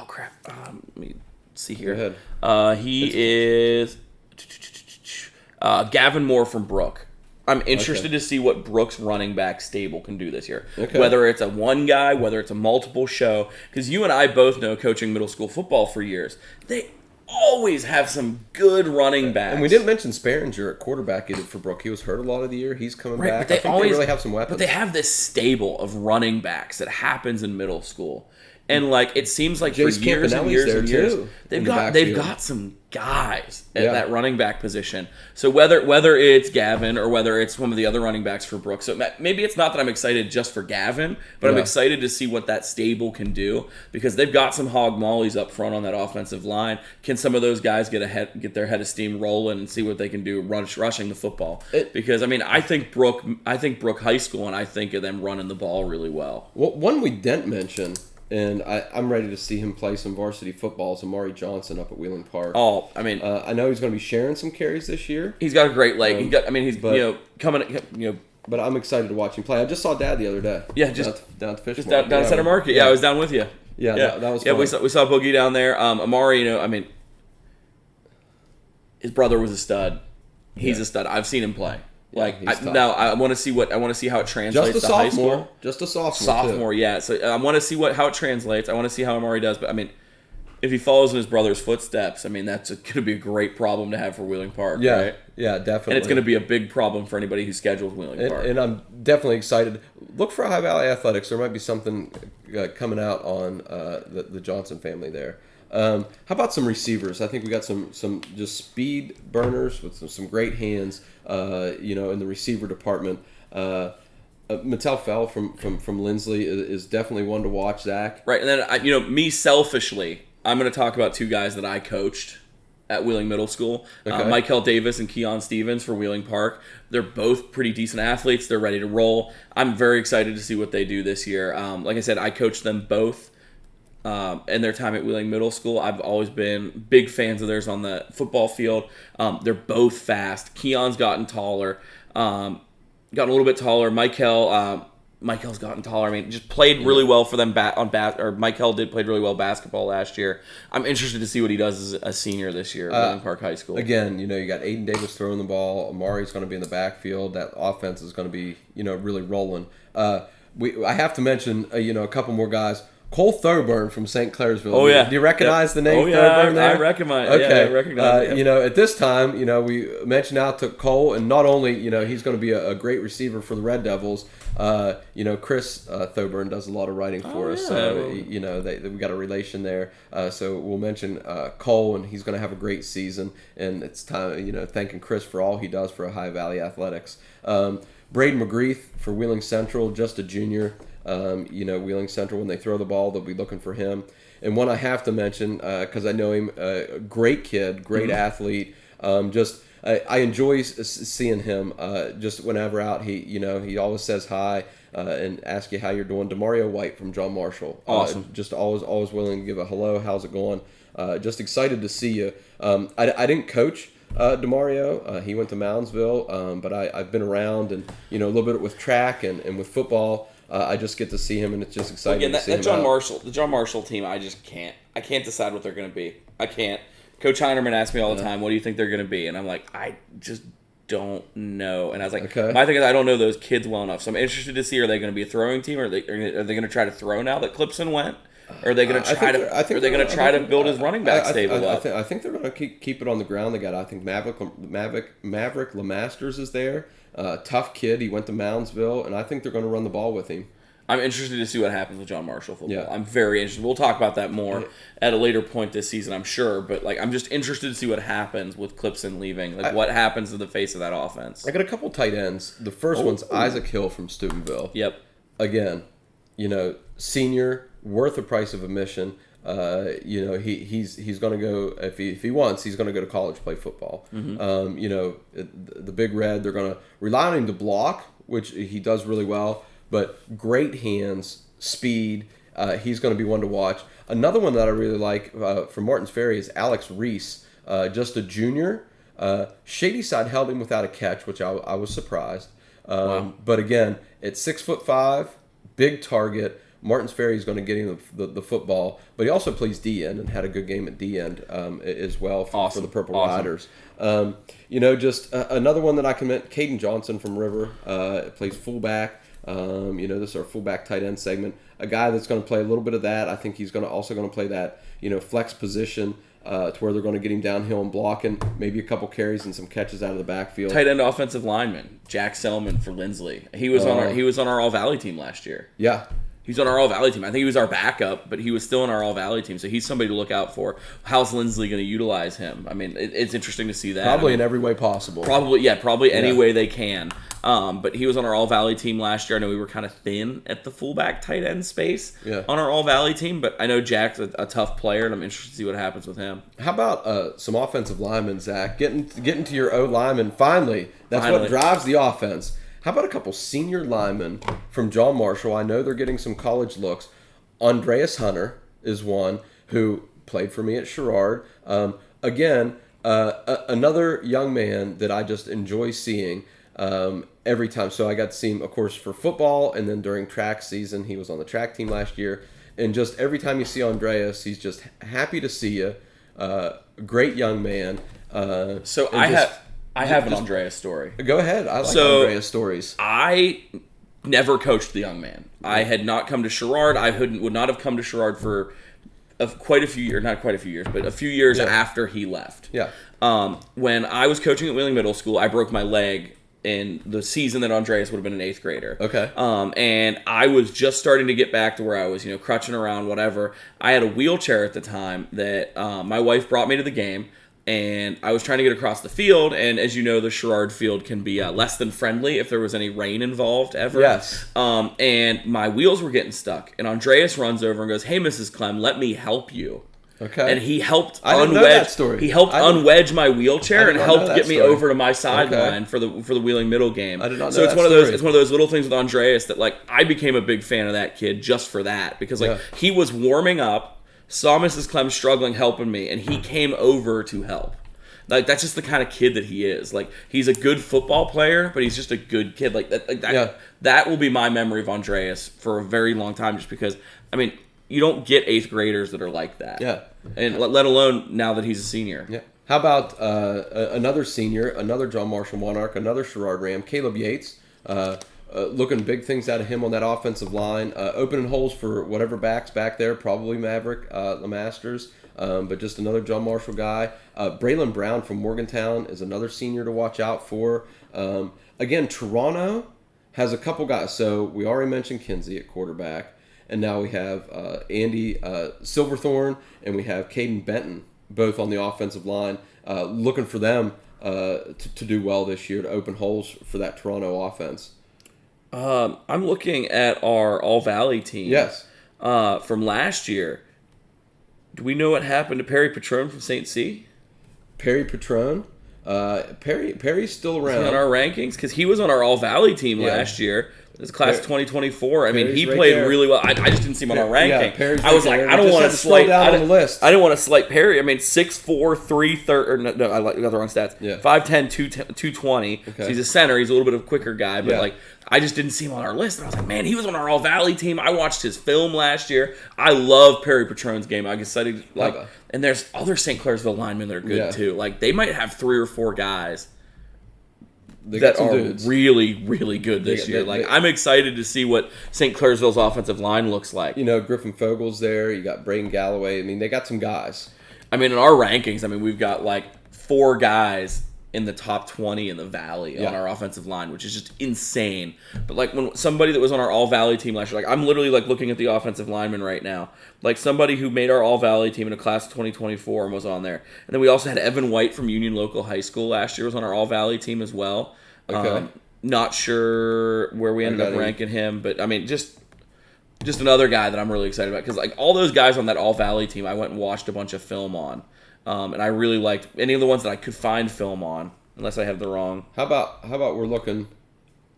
crap! Let me see here. Go ahead. He is Gavin Moore from Brook. I'm interested to see what Brook's running back stable can do this year. Okay. Whether it's a one guy, whether it's a multiple show. Because you and I both know, coaching middle school football for years, they always have some good running backs. And we didn't mention Sparringer at quarterback either for Brook. He was hurt a lot of the year. He's coming back. But they really have some weapons. But they have this stable of running backs that happens in middle school. And it seems like Jace for years and years and years, they've got some guys at that running back position. So whether it's Gavin or whether it's one of the other running backs for Brooks, so maybe it's not that I'm excited just for Gavin, but I'm excited to see what that stable can do because they've got some hog mollies up front on that offensive line. Can some of those guys get their head of steam rolling and see what they can do rushing the football? Because I think Brook High School, and I think of them running the ball really well. Well, one we didn't mention. And I'm ready to see him play some varsity football as Amari Johnson up at Wheeling Park. Oh, I mean, I know he's going to be sharing some carries this year. He's got a great leg. Coming. But I'm excited to watch him play. I just saw Dad the other day. Yeah, just down at the fish just market. down Center Market. Yeah, I was down with you. Yeah, that was fun. Yeah, we saw Boogie down there. Amari, his brother was a stud. He's a stud. I've seen him play. I want to see how it translates to high school. Just a sophomore. Yeah. So I want to see how it translates. I want to see how Amari does. But if he follows in his brother's footsteps, that's going to be a great problem to have for Wheeling Park. Yeah, right? Yeah, definitely. And it's going to be a big problem for anybody who schedules Wheeling Park. And I'm definitely excited. Look for High Valley Athletics. There might be something coming out on the Johnson family there. How about some receivers? I think we got some just speed burners with some great hands. In the receiver department. Mattel Fell from Lindsley is definitely one to watch. Zach, right? And then me selfishly, I'm going to talk about 2 guys that I coached at Wheeling Middle School. Okay. Michael Davis and Keon Stevens for Wheeling Park. They're both pretty decent athletes. They're ready to roll. I'm very excited to see what they do this year. Like I said, I coached them both. In their time at Wheeling Middle School. I've always been big fans of theirs on the football field. They're both fast. Keon's gotten taller, gotten a little bit taller. Michael's gotten taller. Just played really well for them. Michael played really well basketball last year. I'm interested to see what he does as a senior this year at Wheeling Park High School. Again, you got Aiden Davis throwing the ball. Amari's going to be in the backfield. That offense is going to be, really rolling. I have to mention, a couple more guys. Cole Thurburn from St. Clairsville. Oh, yeah. Do you recognize the name Thurburn there? I recognize. Okay. Yeah, I recognize it. At this time, we mentioned out to Cole, and not only, he's going to be a great receiver for the Red Devils. Chris Thurburn does a lot of writing for us, so we got a relation there. So we'll mention Cole, and he's going to have a great season. And it's time, thanking Chris for all he does for High Valley Athletics. Braden McGreeth for Wheeling Central, just a junior. Wheeling Central, when they throw the ball, they'll be looking for him. and one I have to mention because I know him. Great kid, great athlete. I enjoy seeing him. Just whenever out, he always says hi and asks you how you're doing. Demario White from John Marshall. Awesome. Just always willing to give a hello. How's it going? Just excited to see you. I didn't coach Demario. He went to Moundsville, but I've been around and a little bit with track and with football. I just get to see him, and it's just exciting to see him. The John Marshall team, I can't decide what they're going to be. I can't. Coach Heinerman asks me all the time, what do you think they're going to be? And I'm like, I just don't know. And I was like, my thing is I don't know those kids well enough. So I'm interested to see, are they going to be a throwing team, or are they going to try to throw now that Clipson went? Or are they going to try to build his running back stable up? I think they're going to keep it on the ground. They got, I think, Maverick LeMasters is there. Tough kid. He went to Moundsville, and I think they're going to run the ball with him. I'm interested to see what happens with John Marshall football. Yeah. I'm very interested. We'll talk about that more at a later point this season, I'm sure. But I'm just interested to see what happens with Clipson leaving. What happens to the face of that offense. I got a couple tight ends. The first one's Isaac Hill from Steubenville. Yep. Again, senior, worth the price of admission. He's going to go if he wants. He's going to go to college, play football. Mm-hmm. The Big Red. They're going to rely on him to block, which he does really well. But great hands, speed. He's going to be one to watch. Another one that I really like from Martins Ferry is Alex Reese, just a junior. Shady Side held him without a catch, which I was surprised. Wow. But again, at 6'5", big target. Martins Ferry is going to get him the football, but he also plays D-end and had a good game at D-end as well for the Purple Riders. Another one that I commend, Caden Johnson from River, plays fullback. This is our fullback tight end segment. A guy that's going to play a little bit of that. I think he's also going to play that flex position to where they're going to get him downhill and blocking, maybe a couple carries and some catches out of the backfield. Tight end offensive lineman Jack Selman for Lindsley. He was on our All Valley team last year. Yeah. He's on our All Valley team. I think he was our backup, but he was still on our All Valley team. So he's somebody to look out for. How's Lindsley going to utilize him? I mean, it's interesting to see that. Probably in every way possible. Probably any way they can. But he was on our All Valley team last year. I know we were kind of thin at the fullback tight end space on our All Valley team, but I know Jack's a tough player, and I'm interested to see what happens with him. How about some offensive linemen, Zach? Getting to your O linemen finally. That's what drives the offense. How about a couple senior linemen from John Marshall? I know they're getting some college looks. Andreas Hunter is one who played for me at Sherrard. Another young man that I just enjoy seeing every time. So I got to see him, of course, for football, and then during track season, he was on the track team last year. And just every time you see Andreas, he's just happy to see you. Great young man. I have an Andreas story. Go ahead. I like Andreas stories. I never coached the young man. I had not come to Sherrard. I would not have come to Sherrard for quite a few years, not quite a few years, but a few years after he left. Yeah. When I was coaching at Wheeling Middle School, I broke my leg in the season that Andreas would have been an 8th grader. Okay. And I was just starting to get back to where I was, crutching around, whatever. I had a wheelchair at the time that my wife brought me to the game. And I was trying to get across the field, and as you know, the Sherrard field can be less than friendly if there was any rain involved ever. Yes. And my wheels were getting stuck, and Andreas runs over and goes, "Hey, Mrs. Clem, let me help you." Okay. And he helped unwedge. He helped unwedge my wheelchair and helped get me over to my sideline for the Wheeling Middle game. I did not know so it's that one story. of those. It's one of those little things with Andreas that I became a big fan of that kid just for that because he was warming up. Saw Mrs. Clem struggling helping me, and he came over to help. That's just the kind of kid that he is. He's a good football player, but he's just a good kid. That will be my memory of Andreas for a very long time just because, you don't get 8th graders that are like that. Yeah. And let alone now that he's a senior. Yeah. How about another senior, another John Marshall Monarch, another Sherrard Ram, Caleb Yates. Looking big things out of him on that offensive line. Opening holes for whatever backs back there, probably Maverick, the Masters. But just another John Marshall guy. Braylon Brown from Morgantown is another senior to watch out for. Again, Toronto has a couple guys. So we already mentioned Kinsey at quarterback. And now we have Andy Silverthorne and we have Caden Benton, both on the offensive line. Looking for them to do well this year, to open holes for that Toronto offense. I'm looking at our All Valley team. Yes. From last year. Do we know what happened to Perry Patron from St. C? Perry Patron. Perry's still around. Is he on our rankings? Because he was on our All Valley team last year. This is class 2024. I mean, he played really well. I just didn't see him on our ranking. Perry's I was like, I don't want to slight down on the list. I didn't want to slight Perry. I mean, 6'4", 330. No, I got the wrong stats. Yeah. 5'10", 220. Okay. So he's a center. He's a little bit of a quicker guy, but like, I just didn't see him on our list. And I was like, man, he was on our All Valley team. I watched his film last year. I love Perry Patron's game. I decided and there's other St. Clairsville linemen that are good too. Like, they might have 3 or 4 guys that are really, really good this year. I'm excited to see what St. Clairsville's offensive line looks like. You know, Griffin Fogel's there. You got Braden Galloway. I mean, they got some guys. I mean, in our rankings, we've got like 4 guys in the top 20 in the Valley on our offensive line, which is just insane. But like, when somebody that was on our All Valley team last year, like, I'm literally like looking at the offensive linemen right now. Like, somebody who made our All Valley team in a class of 2024 and was on there. And then we also had Evan White from Union Local High School last year was on our All Valley team as well. Okay. Not sure where we ended up ranking him, but I mean, just another guy that I'm really excited about, because like, all those guys on that All Valley team, I went and watched a bunch of film on. And I really liked any of the ones that I could find film on, unless I have the wrong. How about we're looking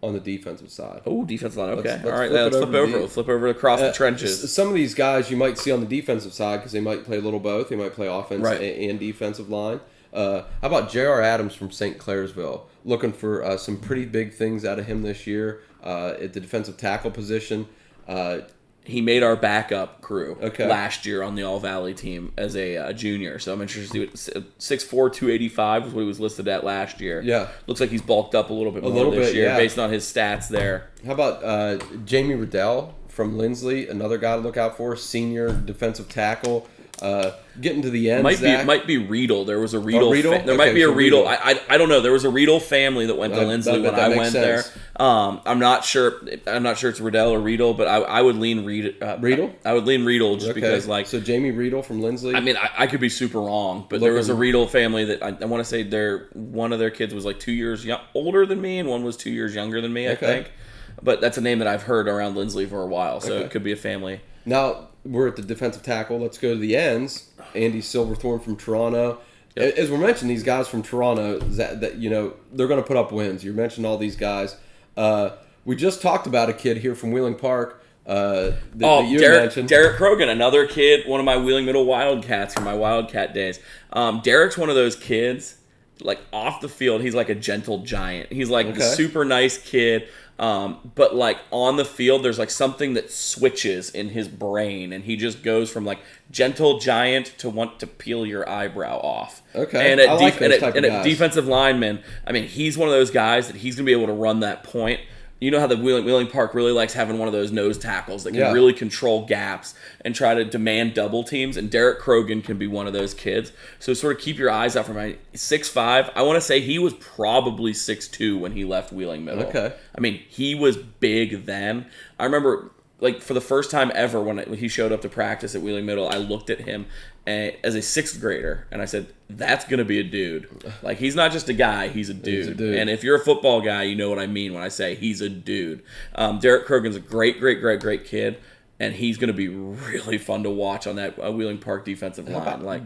on the defensive side? Oh, defensive line. Okay. Let's all right. Let's flip over. Let's flip over across the trenches. Some of these guys you might see on the defensive side because they might play a little both. They might play offense and defensive line. How about J.R. Adams from St. Clairsville? Looking for some pretty big things out of him this year at the defensive tackle position. He made our backup crew last year on the All Valley team as a junior. So I'm interested to see what 6'4", 285 was what he was listed at last year. Yeah. Looks like he's bulked up a little bit more this year based on his stats there. How about Jamie Riddell from Lindsley? Another guy to look out for. Senior defensive tackle. Getting to the end, might be Riedel. There was a Riedel. There might be a Riedel. I don't know. There was a Riedel family that went to Lindsley when I went there. I'm not sure. It's Riddell or Riedel, but I would lean Riedel. I would lean Riedel just because, like. So Jamie Riedel from Lindsley. I mean, I could be super wrong, but there was a Riedel family that I want to say one of their kids was like 2 years older than me, and one was 2 years younger than me. I think, but that's a name that I've heard around Lindsley for a while, so it could be a family. Now we're at the defensive tackle. Let's go to the ends. Andy Silverthorne from Toronto. Yep. As we're mentioning, these guys from Toronto, that you know, they're going to put up wins. You mentioned all these guys. We just talked about a kid here from Wheeling Park. That you mentioned. Derek Krogan, another kid, one of my Wheeling Middle Wildcats from my Wildcat days. Derek's one of those kids, like off the field, he's like a gentle giant. He's like a super nice kid. But like on the field, there's like something that switches in his brain, and he just goes from like gentle giant to want to peel your eyebrow off. Okay, and at defensive lineman, I mean, he's one of those guys that he's gonna be able to run that point. You know how the Wheeling Park really likes having one of those nose tackles that can really control gaps and try to demand double teams, and Derek Krogan can be one of those kids. So sort of keep your eyes out for him. 6'5". I want to say he was probably 6'2" when he left Wheeling Middle. Okay. I mean, he was big then. I remember, like, for the first time ever when he showed up to practice at Wheeling Middle, I looked at him as a 6th grader, and I said, that's going to be a dude. Like, he's not just a guy, he's a dude. And if you're a football guy, you know what I mean when I say he's a dude. Derek Krogan's a great kid, and he's going to be really fun to watch on that Wheeling Park defensive line. Like,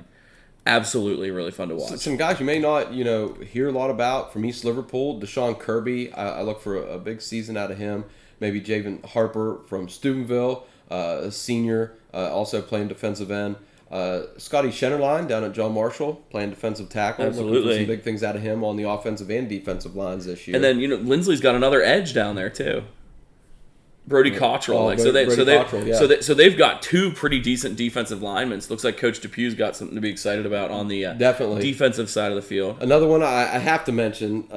absolutely really fun to watch. Some guys you may not, hear a lot about from East Liverpool. Deshaun Kirby, I look for a big season out of him. Maybe Javen Harper from Steubenville, a senior, also playing defensive end. Scotty Schennerline down at John Marshall playing defensive tackle. Absolutely. Looking for some big things out of him on the offensive and defensive lines this year. And then, Lindsley's got another edge down there too. Brody Cottrell. So they've got 2 pretty decent defensive linemen. Looks like Coach Depew's got something to be excited about on the defensive side of the field. Another one I have to mention,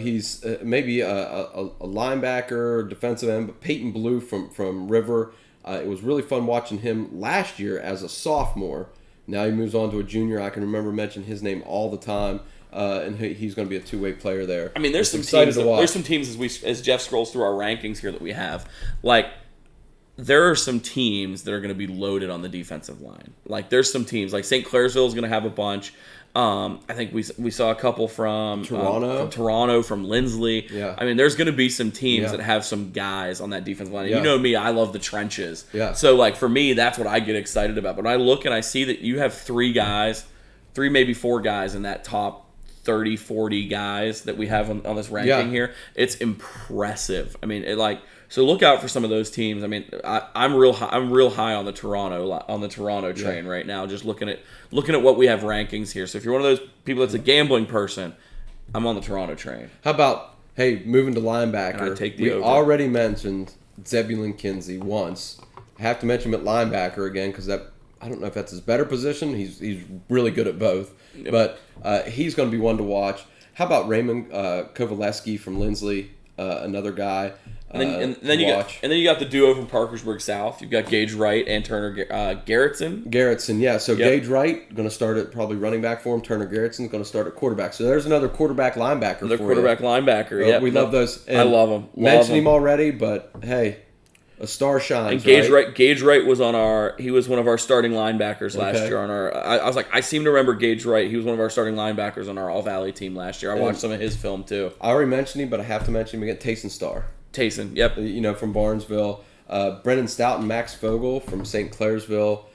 he's maybe a linebacker, defensive end, but Peyton Blue from River. It was really fun watching him last year as a sophomore. Now he moves on to a junior. I can remember mentioning his name all the time, and he's going to be a two-way player there. I mean, there's some teams as Jeff scrolls through our rankings here that we have. Like, there are some teams that are going to be loaded on the defensive line. Like, there's some teams, like St. Clairsville is going to have a bunch. I think we saw a couple from Toronto, from Lindsley. Yeah. I mean, there's going to be some teams that have some guys on that defensive line. And you know me, I love the trenches. Yeah. So, like, for me, that's what I get excited about. But when I look and I see that you have three, maybe four guys in that top 30, 40 guys that we have on this ranking here, it's impressive. I mean, so look out for some of those teams. I mean, I'm real high on the Toronto train right now. Just looking at what we have rankings here. So if you're one of those people that's a gambling person, I'm on the Toronto train. How about moving to linebacker? And I take the we over. Already mentioned Zebulon Kinsey once. I have to mention him at linebacker again because I don't know if that's his better position. He's really good at both, but he's going to be one to watch. How about Raymond Kovaleski from Lindsley? Another guy. And then you got the duo from Parkersburg South. You've got Gage Wright and Turner Garrettson. Garrettson, yeah. So Gage Wright going to start at probably running back for him. Turner Garrettson's going to start at quarterback. So there's another quarterback linebacker. Linebacker. Yeah, we love those. And I love him. Mentioned him already, but hey, a star shines. And Gage Wright was one of our starting linebackers last year on our. I was like, I seem to remember Gage Wright. He was one of our starting linebackers on our All Valley team last year. I watched some of his film too. I already mentioned him, but I have to mention him again. Tayson Starr. Tayson, yep. From Barnesville. Brennan Stout and Max Fogel from St. Clairsville.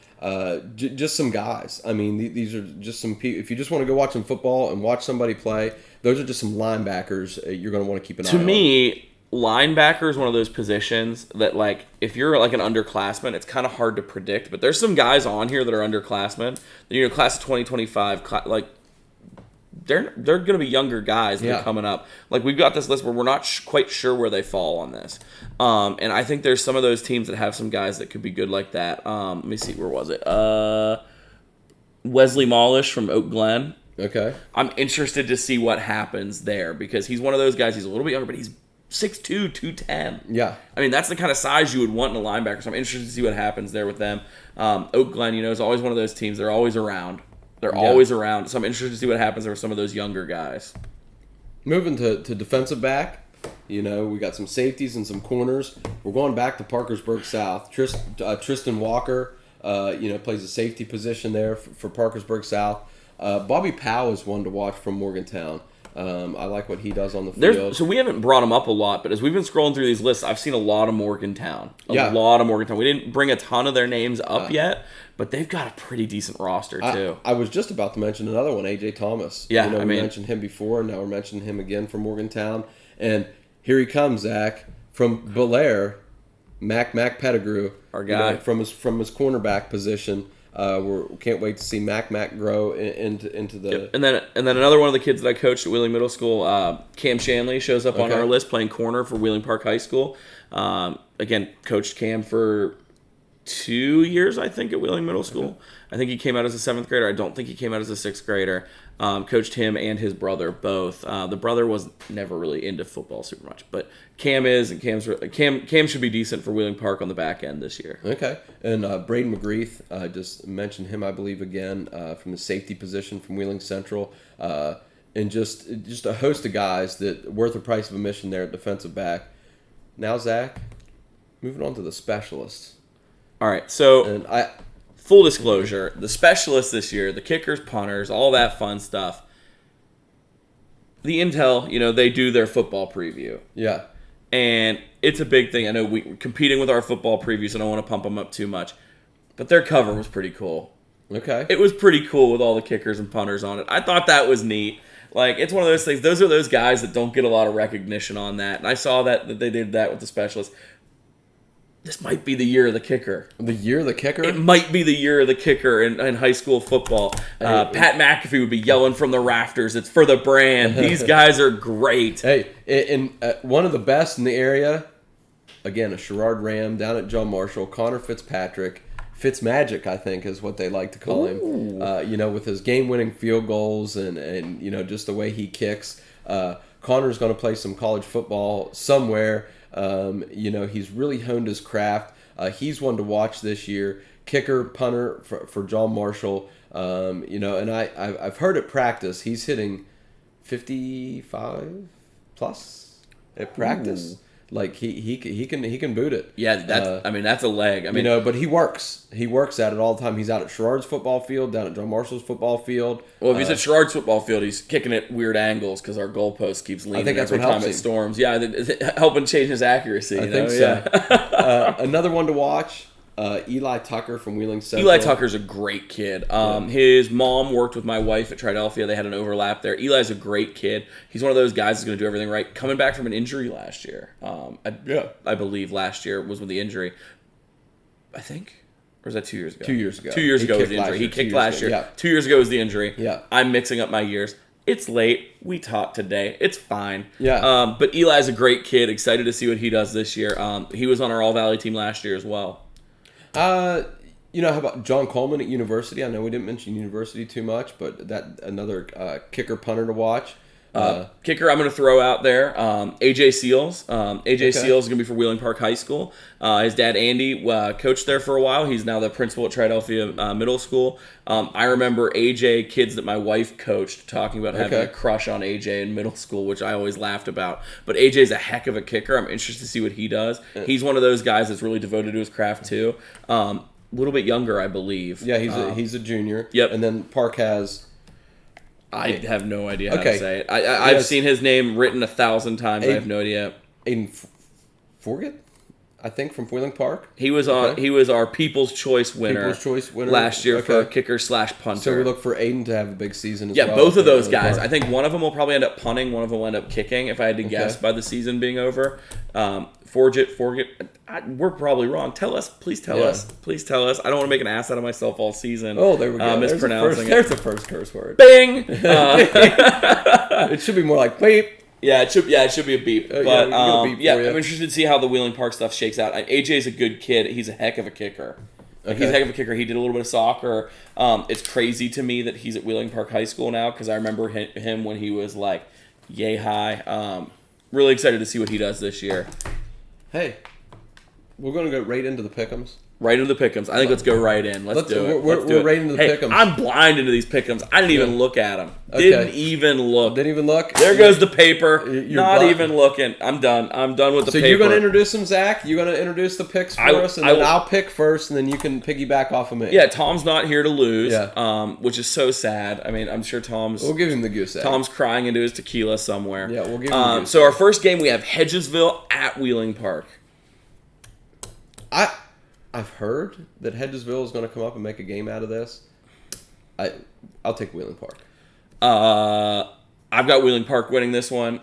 Just some guys. I mean, these are just some people. If you just want to go watch some football and watch somebody play, those are just some linebackers you're going to want to keep an eye on. To me, linebacker is one of those positions that, like, if you're like an underclassman, it's kind of hard to predict. But there's some guys on here that are underclassmen. Class of 2025, like, they're going to be younger guys that are coming up. Like, we've got this list where we're not quite sure where they fall on this. And I think there's some of those teams that have some guys that could be good like that. Let me see, where was it? Wesley Molish from Oak Glen. Okay. I'm interested to see what happens there because he's one of those guys. He's a little bit younger, but he's 6'2", 210. Yeah. I mean, that's the kind of size you would want in a linebacker. So I'm interested to see what happens there with them. Oak Glen, is always one of those teams. They're always around. Always around. So I'm interested to see what happens there with some of those younger guys. Moving to defensive back, we got some safeties and some corners. We're going back to Parkersburg South. Tristan Walker, plays a safety position there for Parkersburg South. Bobby Powell is one to watch from Morgantown. I like what he does on the field. So we haven't brought him up a lot, but as we've been scrolling through these lists, I've seen a lot of Morgantown. A lot of Morgantown. We didn't bring a ton of their names up yet, but they've got a pretty decent roster, too. I was just about to mention another one, A.J. Thomas. Yeah, we mentioned him before, and now we're mentioning him again from Morgantown. And here he comes, Zach, from Belair, Mac Pettigrew. Our guy. From his cornerback position. We can't wait to see Mac grow into the. Yep. And then another one of the kids that I coached at Wheeling Middle School, Cam Shanley, shows up on our list playing corner for Wheeling Park High School. Again, coached Cam for 2 years, I think, at Wheeling Middle School. Okay. I think he came out as a 7th grader. I don't think he came out as a 6th grader. Coached him and his brother both. The brother was never really into football super much, but Cam is, and Cam should be decent for Wheeling Park on the back end this year. Okay, and Braden McGreeth, just mentioned him, I believe, again from the safety position from Wheeling Central, and just a host of guys that worth the price of admission there at defensive back. Now, Zach, moving on to the specialists. All right, so full disclosure, the specialists this year, the kickers, punters, all that fun stuff. The Intel, they do their football preview. Yeah. And it's a big thing. I know we're competing with our football previews. I don't want to pump them up too much. But their cover was pretty cool. Okay. It was pretty cool with all the kickers and punters on it. I thought that was neat. Like, it's one of those things. Those are those guys that don't get a lot of recognition on that. And I saw that they did that with the specialists. This might be the year of the kicker. The year of the kicker? It might be the year of the kicker in high school football. Pat McAfee would be yelling from the rafters, "It's for the brand." These guys are great. Hey, and one of the best in the area, again, a Sherrard Ram down at John Marshall, Connor Fitzpatrick. Fitzmagic, I think, is what they like to call him. With his game-winning field goals and just the way he kicks. Connor's going to play some college football somewhere. He's really honed his craft. He's one to watch this year. Kicker, punter for John Marshall. And I've heard at practice he's hitting 55 plus at practice. Ooh. Like he can boot it. Yeah, that's a leg. I mean, but he works at it all the time. He's out at Sherrard's football field, down at John Marshall's football field. Well, if he's at Sherrard's football field, he's kicking at weird angles because our goalpost keeps leaning. I think that's every what time helps it storms. Yeah, helping change his accuracy. I think so. Yeah. Another one to watch. Eli Tucker from Wheeling Central. Eli Tucker's a great kid. His mom worked with my wife at Triadelphia. They had an overlap there. Eli's a great kid. He's one of those guys who's going to do everything right. Coming back from an injury last year. I believe last year was with the injury. I think. Or was that 2 years ago? 2 years ago. 2 years ago was the injury. He kicked last year. Yeah. 2 years ago was the injury. Yeah. I'm mixing up my years. It's late. We talked today. It's fine. Yeah. But Eli's a great kid. Excited to see what he does this year. He was on our All-Valley team last year as well. How about John Coleman at University? I know we didn't mention University too much, but that another kicker punter to watch. Kicker I'm going to throw out there, AJ Seals. AJ Seals is going to be for Wheeling Park High School. His dad, Andy, coached there for a while. He's now the principal at Triadelphia Middle School. I remember AJ, kids that my wife coached, talking about having a crush on AJ in middle school, which I always laughed about. But AJ's a heck of a kicker. I'm interested to see what he does. He's one of those guys that's really devoted to his craft, too. A little bit younger, I believe. Yeah, he's a junior. Yep. And then Park has... I have no idea how to say it. I've seen his name written 1,000 times. I have no idea. Aiden Forget, I think, from Wheeling Park. He was our People's Choice winner. Last year for kicker / punter. So we look for Aiden to have a big season as well. Yeah, both of those guys. I think one of them will probably end up punting. One of them will end up kicking, if I had to guess, by the season being over. Forget. We're probably wrong. Tell us. Please tell us. Please tell us. I don't want to make an ass out of myself all season. Oh, there we go. Mispronouncing There's the first curse word. Bing! It should be more like beep. Yeah, it should be a beep. But I'm interested to see how the Wheeling Park stuff shakes out. AJ's a good kid. He's a heck of a kicker. He's a heck of a kicker. He did a little bit of soccer. It's crazy to me that he's at Wheeling Park High School now because I remember him when he was like yay high. Really excited to see what he does this year. Hey, we're going to go right into the pick'ems. Right into the pick'ems. I think let's go right in. Let's do it. We're right into the pick'ems. I'm blind into these pick'ems. I didn't even look at them. Didn't even look. There goes the paper. Not even looking. I'm done. I'm done with the paper. So you're going to introduce them, Zach? You're going to introduce the picks for us, and then I'll pick first, and then you can piggyback off of me. Yeah, Tom's not here to lose, which is so sad. I mean, I'm sure We'll give him the goose egg. Tom's crying into his tequila somewhere. Yeah, we'll give him the goose So our first game, we have Hedgesville at Wheeling Park. I've heard that Hedgesville is going to come up and make a game out of this. I'll take Wheeling Park. I've got Wheeling Park winning this one.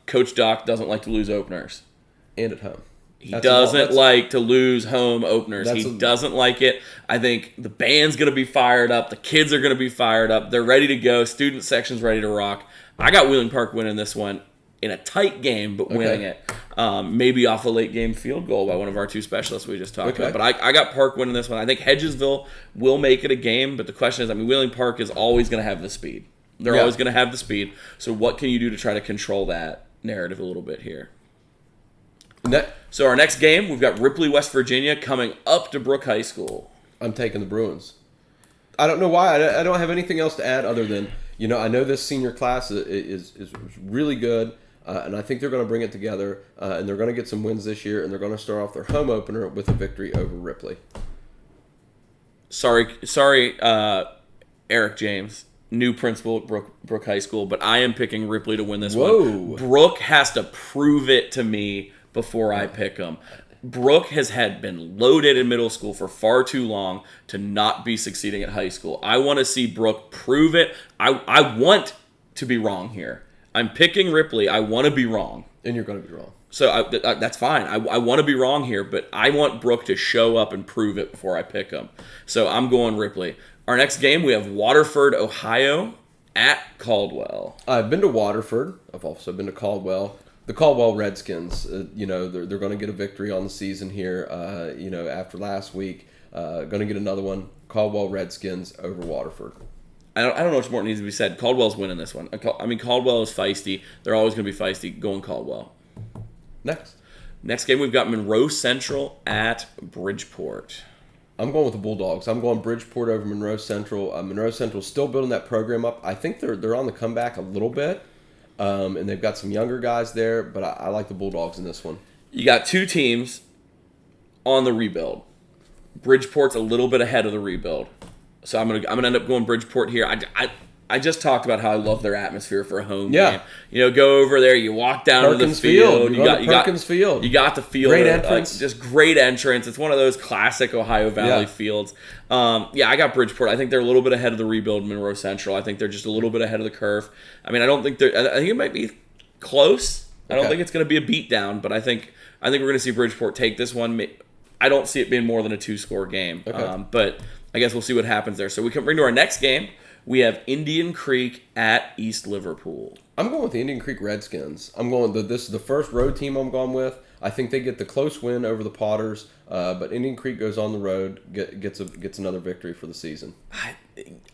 Coach Doc doesn't like to lose openers. And at home. He doesn't like to lose home openers. He doesn't like it. I think the band's going to be fired up. The kids are going to be fired up. They're ready to go. Student section's ready to rock. I got Wheeling Park winning this one in a tight game, but winning it. Maybe off a late game field goal by one of our two specialists we just talked about. But I got Park winning this one. I think Hedgesville will make it a game, but the question is, Wheeling Park is always going to have the speed. They're always going to have the speed. So what can you do to try to control that narrative a little bit here? So our next game, we've got Ripley, West Virginia, coming up to Brooke High School. I'm taking the Bruins. I don't know why. I don't have anything else to add other than, I know this senior class is really good. And I think they're going to bring it together, and they're going to get some wins this year, and they're going to start off their home opener with a victory over Ripley. Sorry, Eric James, new principal at Brooke High School, but I am picking Ripley to win this one. Brooke has to prove it to me before I pick them. Brooke has been loaded in middle school for far too long to not be succeeding at high school. I want to see Brooke prove it. I want to be wrong here. I'm picking Ripley. I want to be wrong. And you're going to be wrong. So that's fine. I want to be wrong here, but I want Brooke to show up and prove it before I pick him. So I'm going Ripley. Our next game, we have Waterford, Ohio at Caldwell. I've been to Waterford. I've also been to Caldwell. The Caldwell Redskins, they're going to get a victory on the season here, after last week. Going to get another one. Caldwell Redskins over Waterford. I don't know what more needs to be said. Caldwell's winning this one. Caldwell is feisty. They're always going to be feisty. Going Caldwell. Next game, we've got Monroe Central at Bridgeport. I'm going with the Bulldogs. I'm going Bridgeport over Monroe Central. Monroe Central's still building that program up. I think they're on the comeback a little bit, and they've got some younger guys there, but I like the Bulldogs in this one. You got two teams on the rebuild. Bridgeport's a little bit ahead of the rebuild, so I'm gonna end up going Bridgeport here. I just talked about how I love their atmosphere for a home game. Go over there, you walk down Perkins to the field. Perkins Field. You got the field. Great entrance. Just great entrance. It's one of those classic Ohio Valley fields. I got Bridgeport. I think they're a little bit ahead of the rebuild Monroe Central. I think they're just a little bit ahead of the curve. I mean, I think it might be close. I don't think it's going to be a beatdown, but I think we're going to see Bridgeport take this one. I don't see it being more than a 2-score game. Okay. But I guess we'll see what happens there. So we can bring to our next game. We have Indian Creek at East Liverpool. I'm going with the Indian Creek Redskins. This is the first road team I'm going with. I think they get the close win over the Potters, but Indian Creek goes on the road, gets another victory for the season.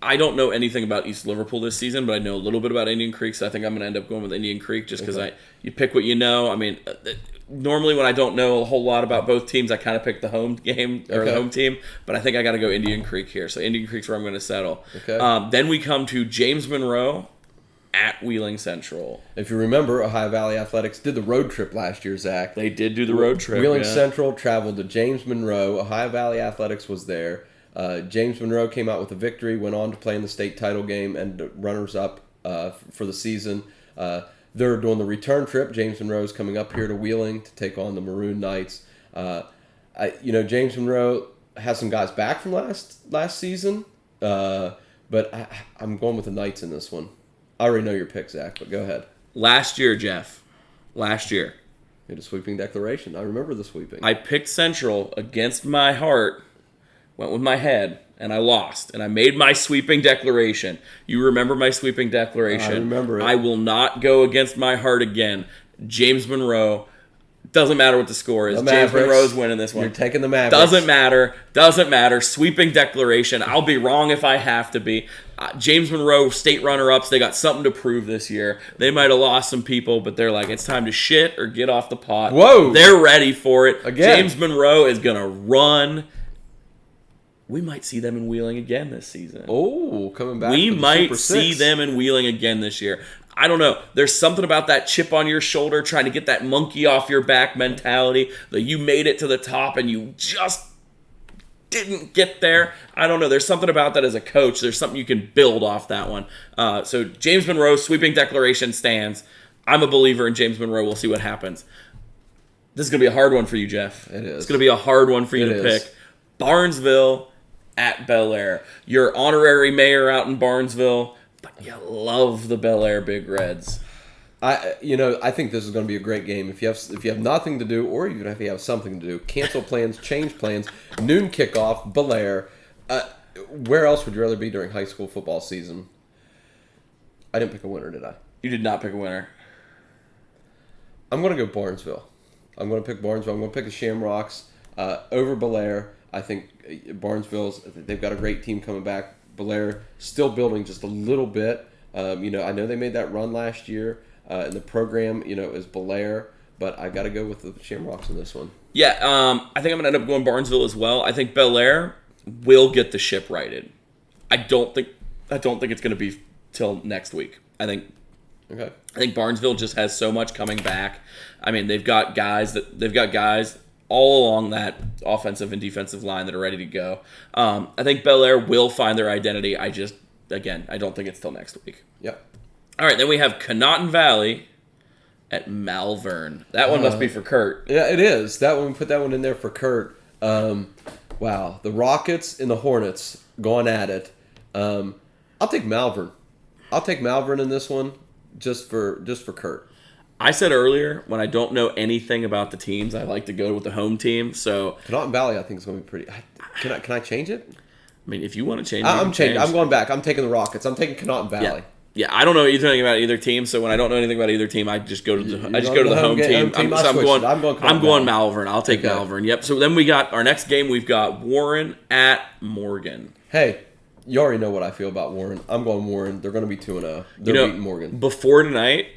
I don't know anything about East Liverpool this season, but I know a little bit about Indian Creek, so I think I'm going to end up going with Indian Creek just because you pick what you know. I mean, normally when I don't know a whole lot about both teams, I kind of pick the home game or the home team, but I think I got to go Indian Creek here. So Indian Creek's where I'm going to settle. Okay. Then we come to James Monroe at Wheeling Central. If you remember, Ohio Valley Athletics did the road trip last year, Zach. They did do the road trip. Wheeling Central traveled to James Monroe. Ohio Valley Athletics was there. James Monroe came out with a victory, went on to play in the state title game and runners-up for the season. They're doing the return trip. James Monroe's coming up here to Wheeling to take on the Maroon Knights. James Monroe has some guys back from last season, but I'm going with the Knights in this one. I already know your pick, Zach, but go ahead. Last year, Jeff. Last year. You had a sweeping declaration. I remember the sweeping. I picked Central against my heart, went with my head, and I lost. And I made my sweeping declaration. You remember my sweeping declaration. I remember it. I will not go against my heart again. James Monroe. Doesn't matter what the score is. James Monroe's winning this one. You're taking the Mavericks. Doesn't matter. Sweeping declaration. I'll be wrong if I have to be. James Monroe, state runner-ups, they got something to prove this year. They might have lost some people, but they're like, it's time to shit or get off the pot. Whoa. They're ready for it. Again. James Monroe is going to run. We might see them in Wheeling again this season. Oh, coming back. We for the might Super see Six. them in Wheeling again this year. I don't know. There's something about that chip on your shoulder, trying to get that monkey off your back mentality, that you made it to the top and you just didn't get there. I don't know. There's something about that as a coach. There's something you can build off that one. So James Monroe, sweeping declaration stands. I'm a believer in James Monroe. We'll see what happens. This is going to be a hard one for you, Jeff. It is. It's going to be a hard one for you to is. pick. Barnesville at Bel Air. Your honorary mayor out in Barnesville, but you love the Bel Air Big Reds. I think this is going to be a great game. If you have nothing to do, or even if you have something to do, cancel plans, change plans. Noon kickoff, Bel Air. Where else would you rather be during high school football season? I didn't pick a winner, did I? You did not pick a winner. I'm going to go Barnesville. I'm going to pick Barnesville. I'm going to pick the Shamrocks over Bel Air. I think they've got a great team coming back. Bel Air still building just a little bit. I know they made that run last year. And the program, is Bel Air, but I got to go with the Shamrocks in this one. Yeah, I think I'm going to end up going Barnesville as well. I think Bel Air will get the ship righted. I don't think it's going to be till next week. I think Barnesville just has so much coming back. I mean, they've got guys all along that offensive and defensive line that are ready to go. I think Bel Air will find their identity. I don't think it's till next week. Yep. All right, then we have Conotton Valley at Malvern. That one must be for Kurt. Yeah, it is. That one, put that one in there for Kurt. Wow, the Rockets and the Hornets going at it. I'll take Malvern. I'll take Malvern in this one, just for Kurt. I said earlier, when I don't know anything about the teams, I like to go with the home team. So Conotton Valley, I think, is going to be pretty. Can I change it? I mean, if you want to change, I'm changing. I'm going back. I'm taking the Rockets. I'm taking Conotton Valley. Yeah, I don't know anything about either team, so when I don't know anything about either team, I just go to the home team. I'm going Malvern. I'll take Malvern. Yep. So then we got our next game. We've got Warren at Morgan. Hey, you already know what I feel about Warren. I'm going Warren. They're going to be 2-0. They're beating Morgan. Before tonight,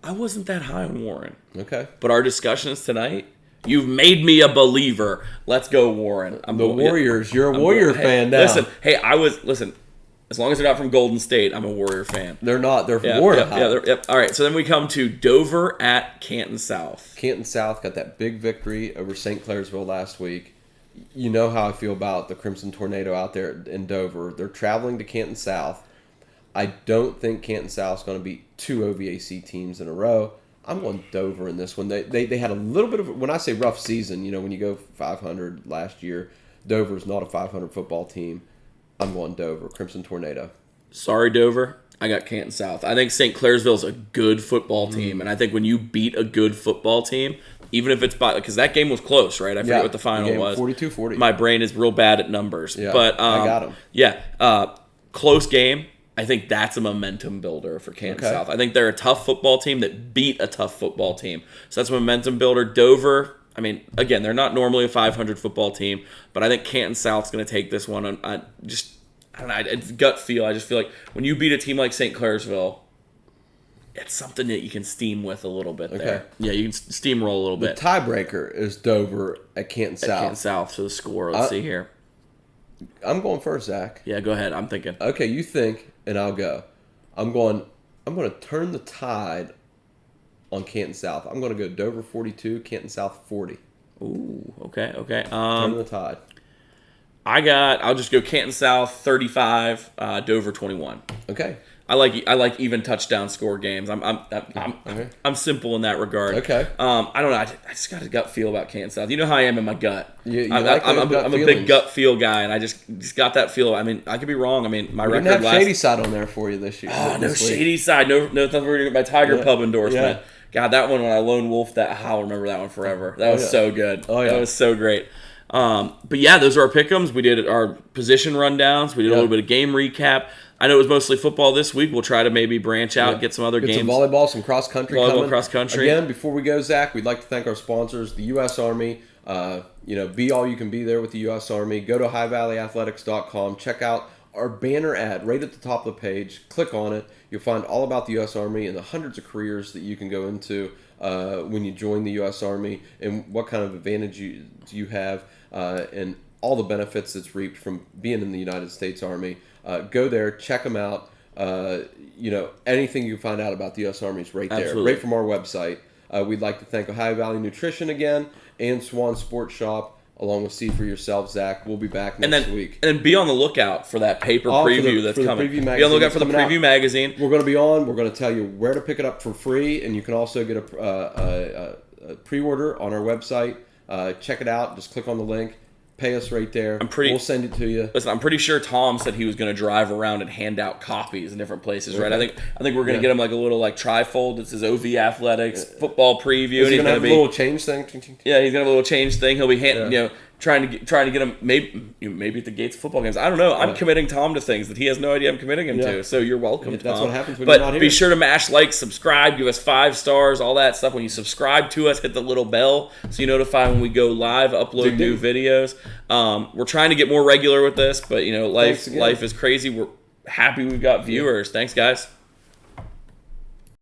I wasn't that high on Warren. Okay. But our discussions tonight, you've made me a believer. Let's go Warren. Warriors. You're a Warrior fan now. Listen. As long as they're not from Golden State, I'm a Warrior fan. They're not. They're from Yeah, Warrior. yep. All right, so then we come to Dover at Canton South. Canton South got that big victory over St. Clairsville last week. You know how I feel about the Crimson Tornado out there in Dover. They're traveling to Canton South. I don't think Canton South's going to beat 2 OVAC teams in a row. I'm going Dover in this one. They had a little bit of, when I say rough season, when you go 500 last year, Dover's not a 500 football team. I'm going Dover, Crimson Tornado. Sorry, Dover. I got Canton South. I think St. Clairsville's a good football team, and I think when you beat a good football team, even if it's by, because that game was close, right? I forget what the final was. 42-40. My brain is real bad at numbers, but I got them. Yeah, close game. I think that's a momentum builder for Canton South. I think they're a tough football team that beat a tough football team, so that's a momentum builder. Dover. I mean, again, they're not normally a 500 football team, but I think Canton South's going to take this one. I don't know. It's gut feel. I just feel like when you beat a team like St. Clairsville, it's something that you can steam with a little bit there. Yeah, you can steamroll a little bit. The tiebreaker is Dover at Canton South. Canton South, so the score. Let's see here. I'm going first, Zach. Yeah, go ahead. I'm thinking. Okay, you think, and I'll go. I'm going to turn the tide on Canton South. I'm going to go Dover 42, Canton South 40. Ooh, okay. Turn the tide. I'll just go Canton South 35, Dover 21. Okay. I like even touchdown score games. I'm simple in that regard. Okay. I don't know. I just got a gut feel about Canton South. You know how I am in my gut. I'm a big gut feel guy, and I just got that feel. I mean, I could be wrong. I mean, my record didn't have Shady Side on there for you this year. Oh, no Shady Side. No, nothing for my Tiger Pub endorsement. Yeah. God, that one when I lone wolfed that. I'll remember that one forever. That was so good. Oh yeah, that was so great. But yeah, those are our pick'ems. We did our position rundowns. We did a little bit of game recap. I know it was mostly football this week. We'll try to maybe branch out, get some other games. Some volleyball, some cross country. Cross country. Again, before we go, Zach, we'd like to thank our sponsors, the U.S. Army. Be all you can be there with the U.S. Army. Go to highvalleyathletics.com. Check out our banner ad right at the top of the page. Click on it. You'll find all about the U.S. Army and the hundreds of careers that you can go into when you join the U.S. Army, and what kind of advantage you have, and all the benefits that's reaped from being in the United States Army. Go there, check them out. Anything you find out about the U.S. Army is right there, right from our website. We'd like to thank Ohio Valley Nutrition again and Swan Sports Shop, along with See For Yourself, Zach. We'll be back next week. And then be on the lookout for that paper preview that's coming. Be on the lookout for the preview magazine. We're going to be on. We're going to tell you where to pick it up for free, and you can also get a pre-order on our website. Check it out. Just click on the link. Pay us right there. We'll send it to you. Listen, I'm pretty sure Tom said he was going to drive around and hand out copies in different places, right? I think we're going to get him like a little trifold that says OV Athletics football preview. Is he going to have a little change thing? Yeah, he's going to have a little change thing. He'll be trying to get him maybe at the Gates football games. I don't know. I'm committing Tom to things that he has no idea I'm committing him to. So you're welcome, Tom. That's what happens when you're not here. Be sure to mash like, subscribe, give us 5 stars, all that stuff. When you subscribe to us, hit the little bell so you notify when we go live, upload new videos. We're trying to get more regular with this, but life is crazy. We're happy we've got viewers. Thanks, guys.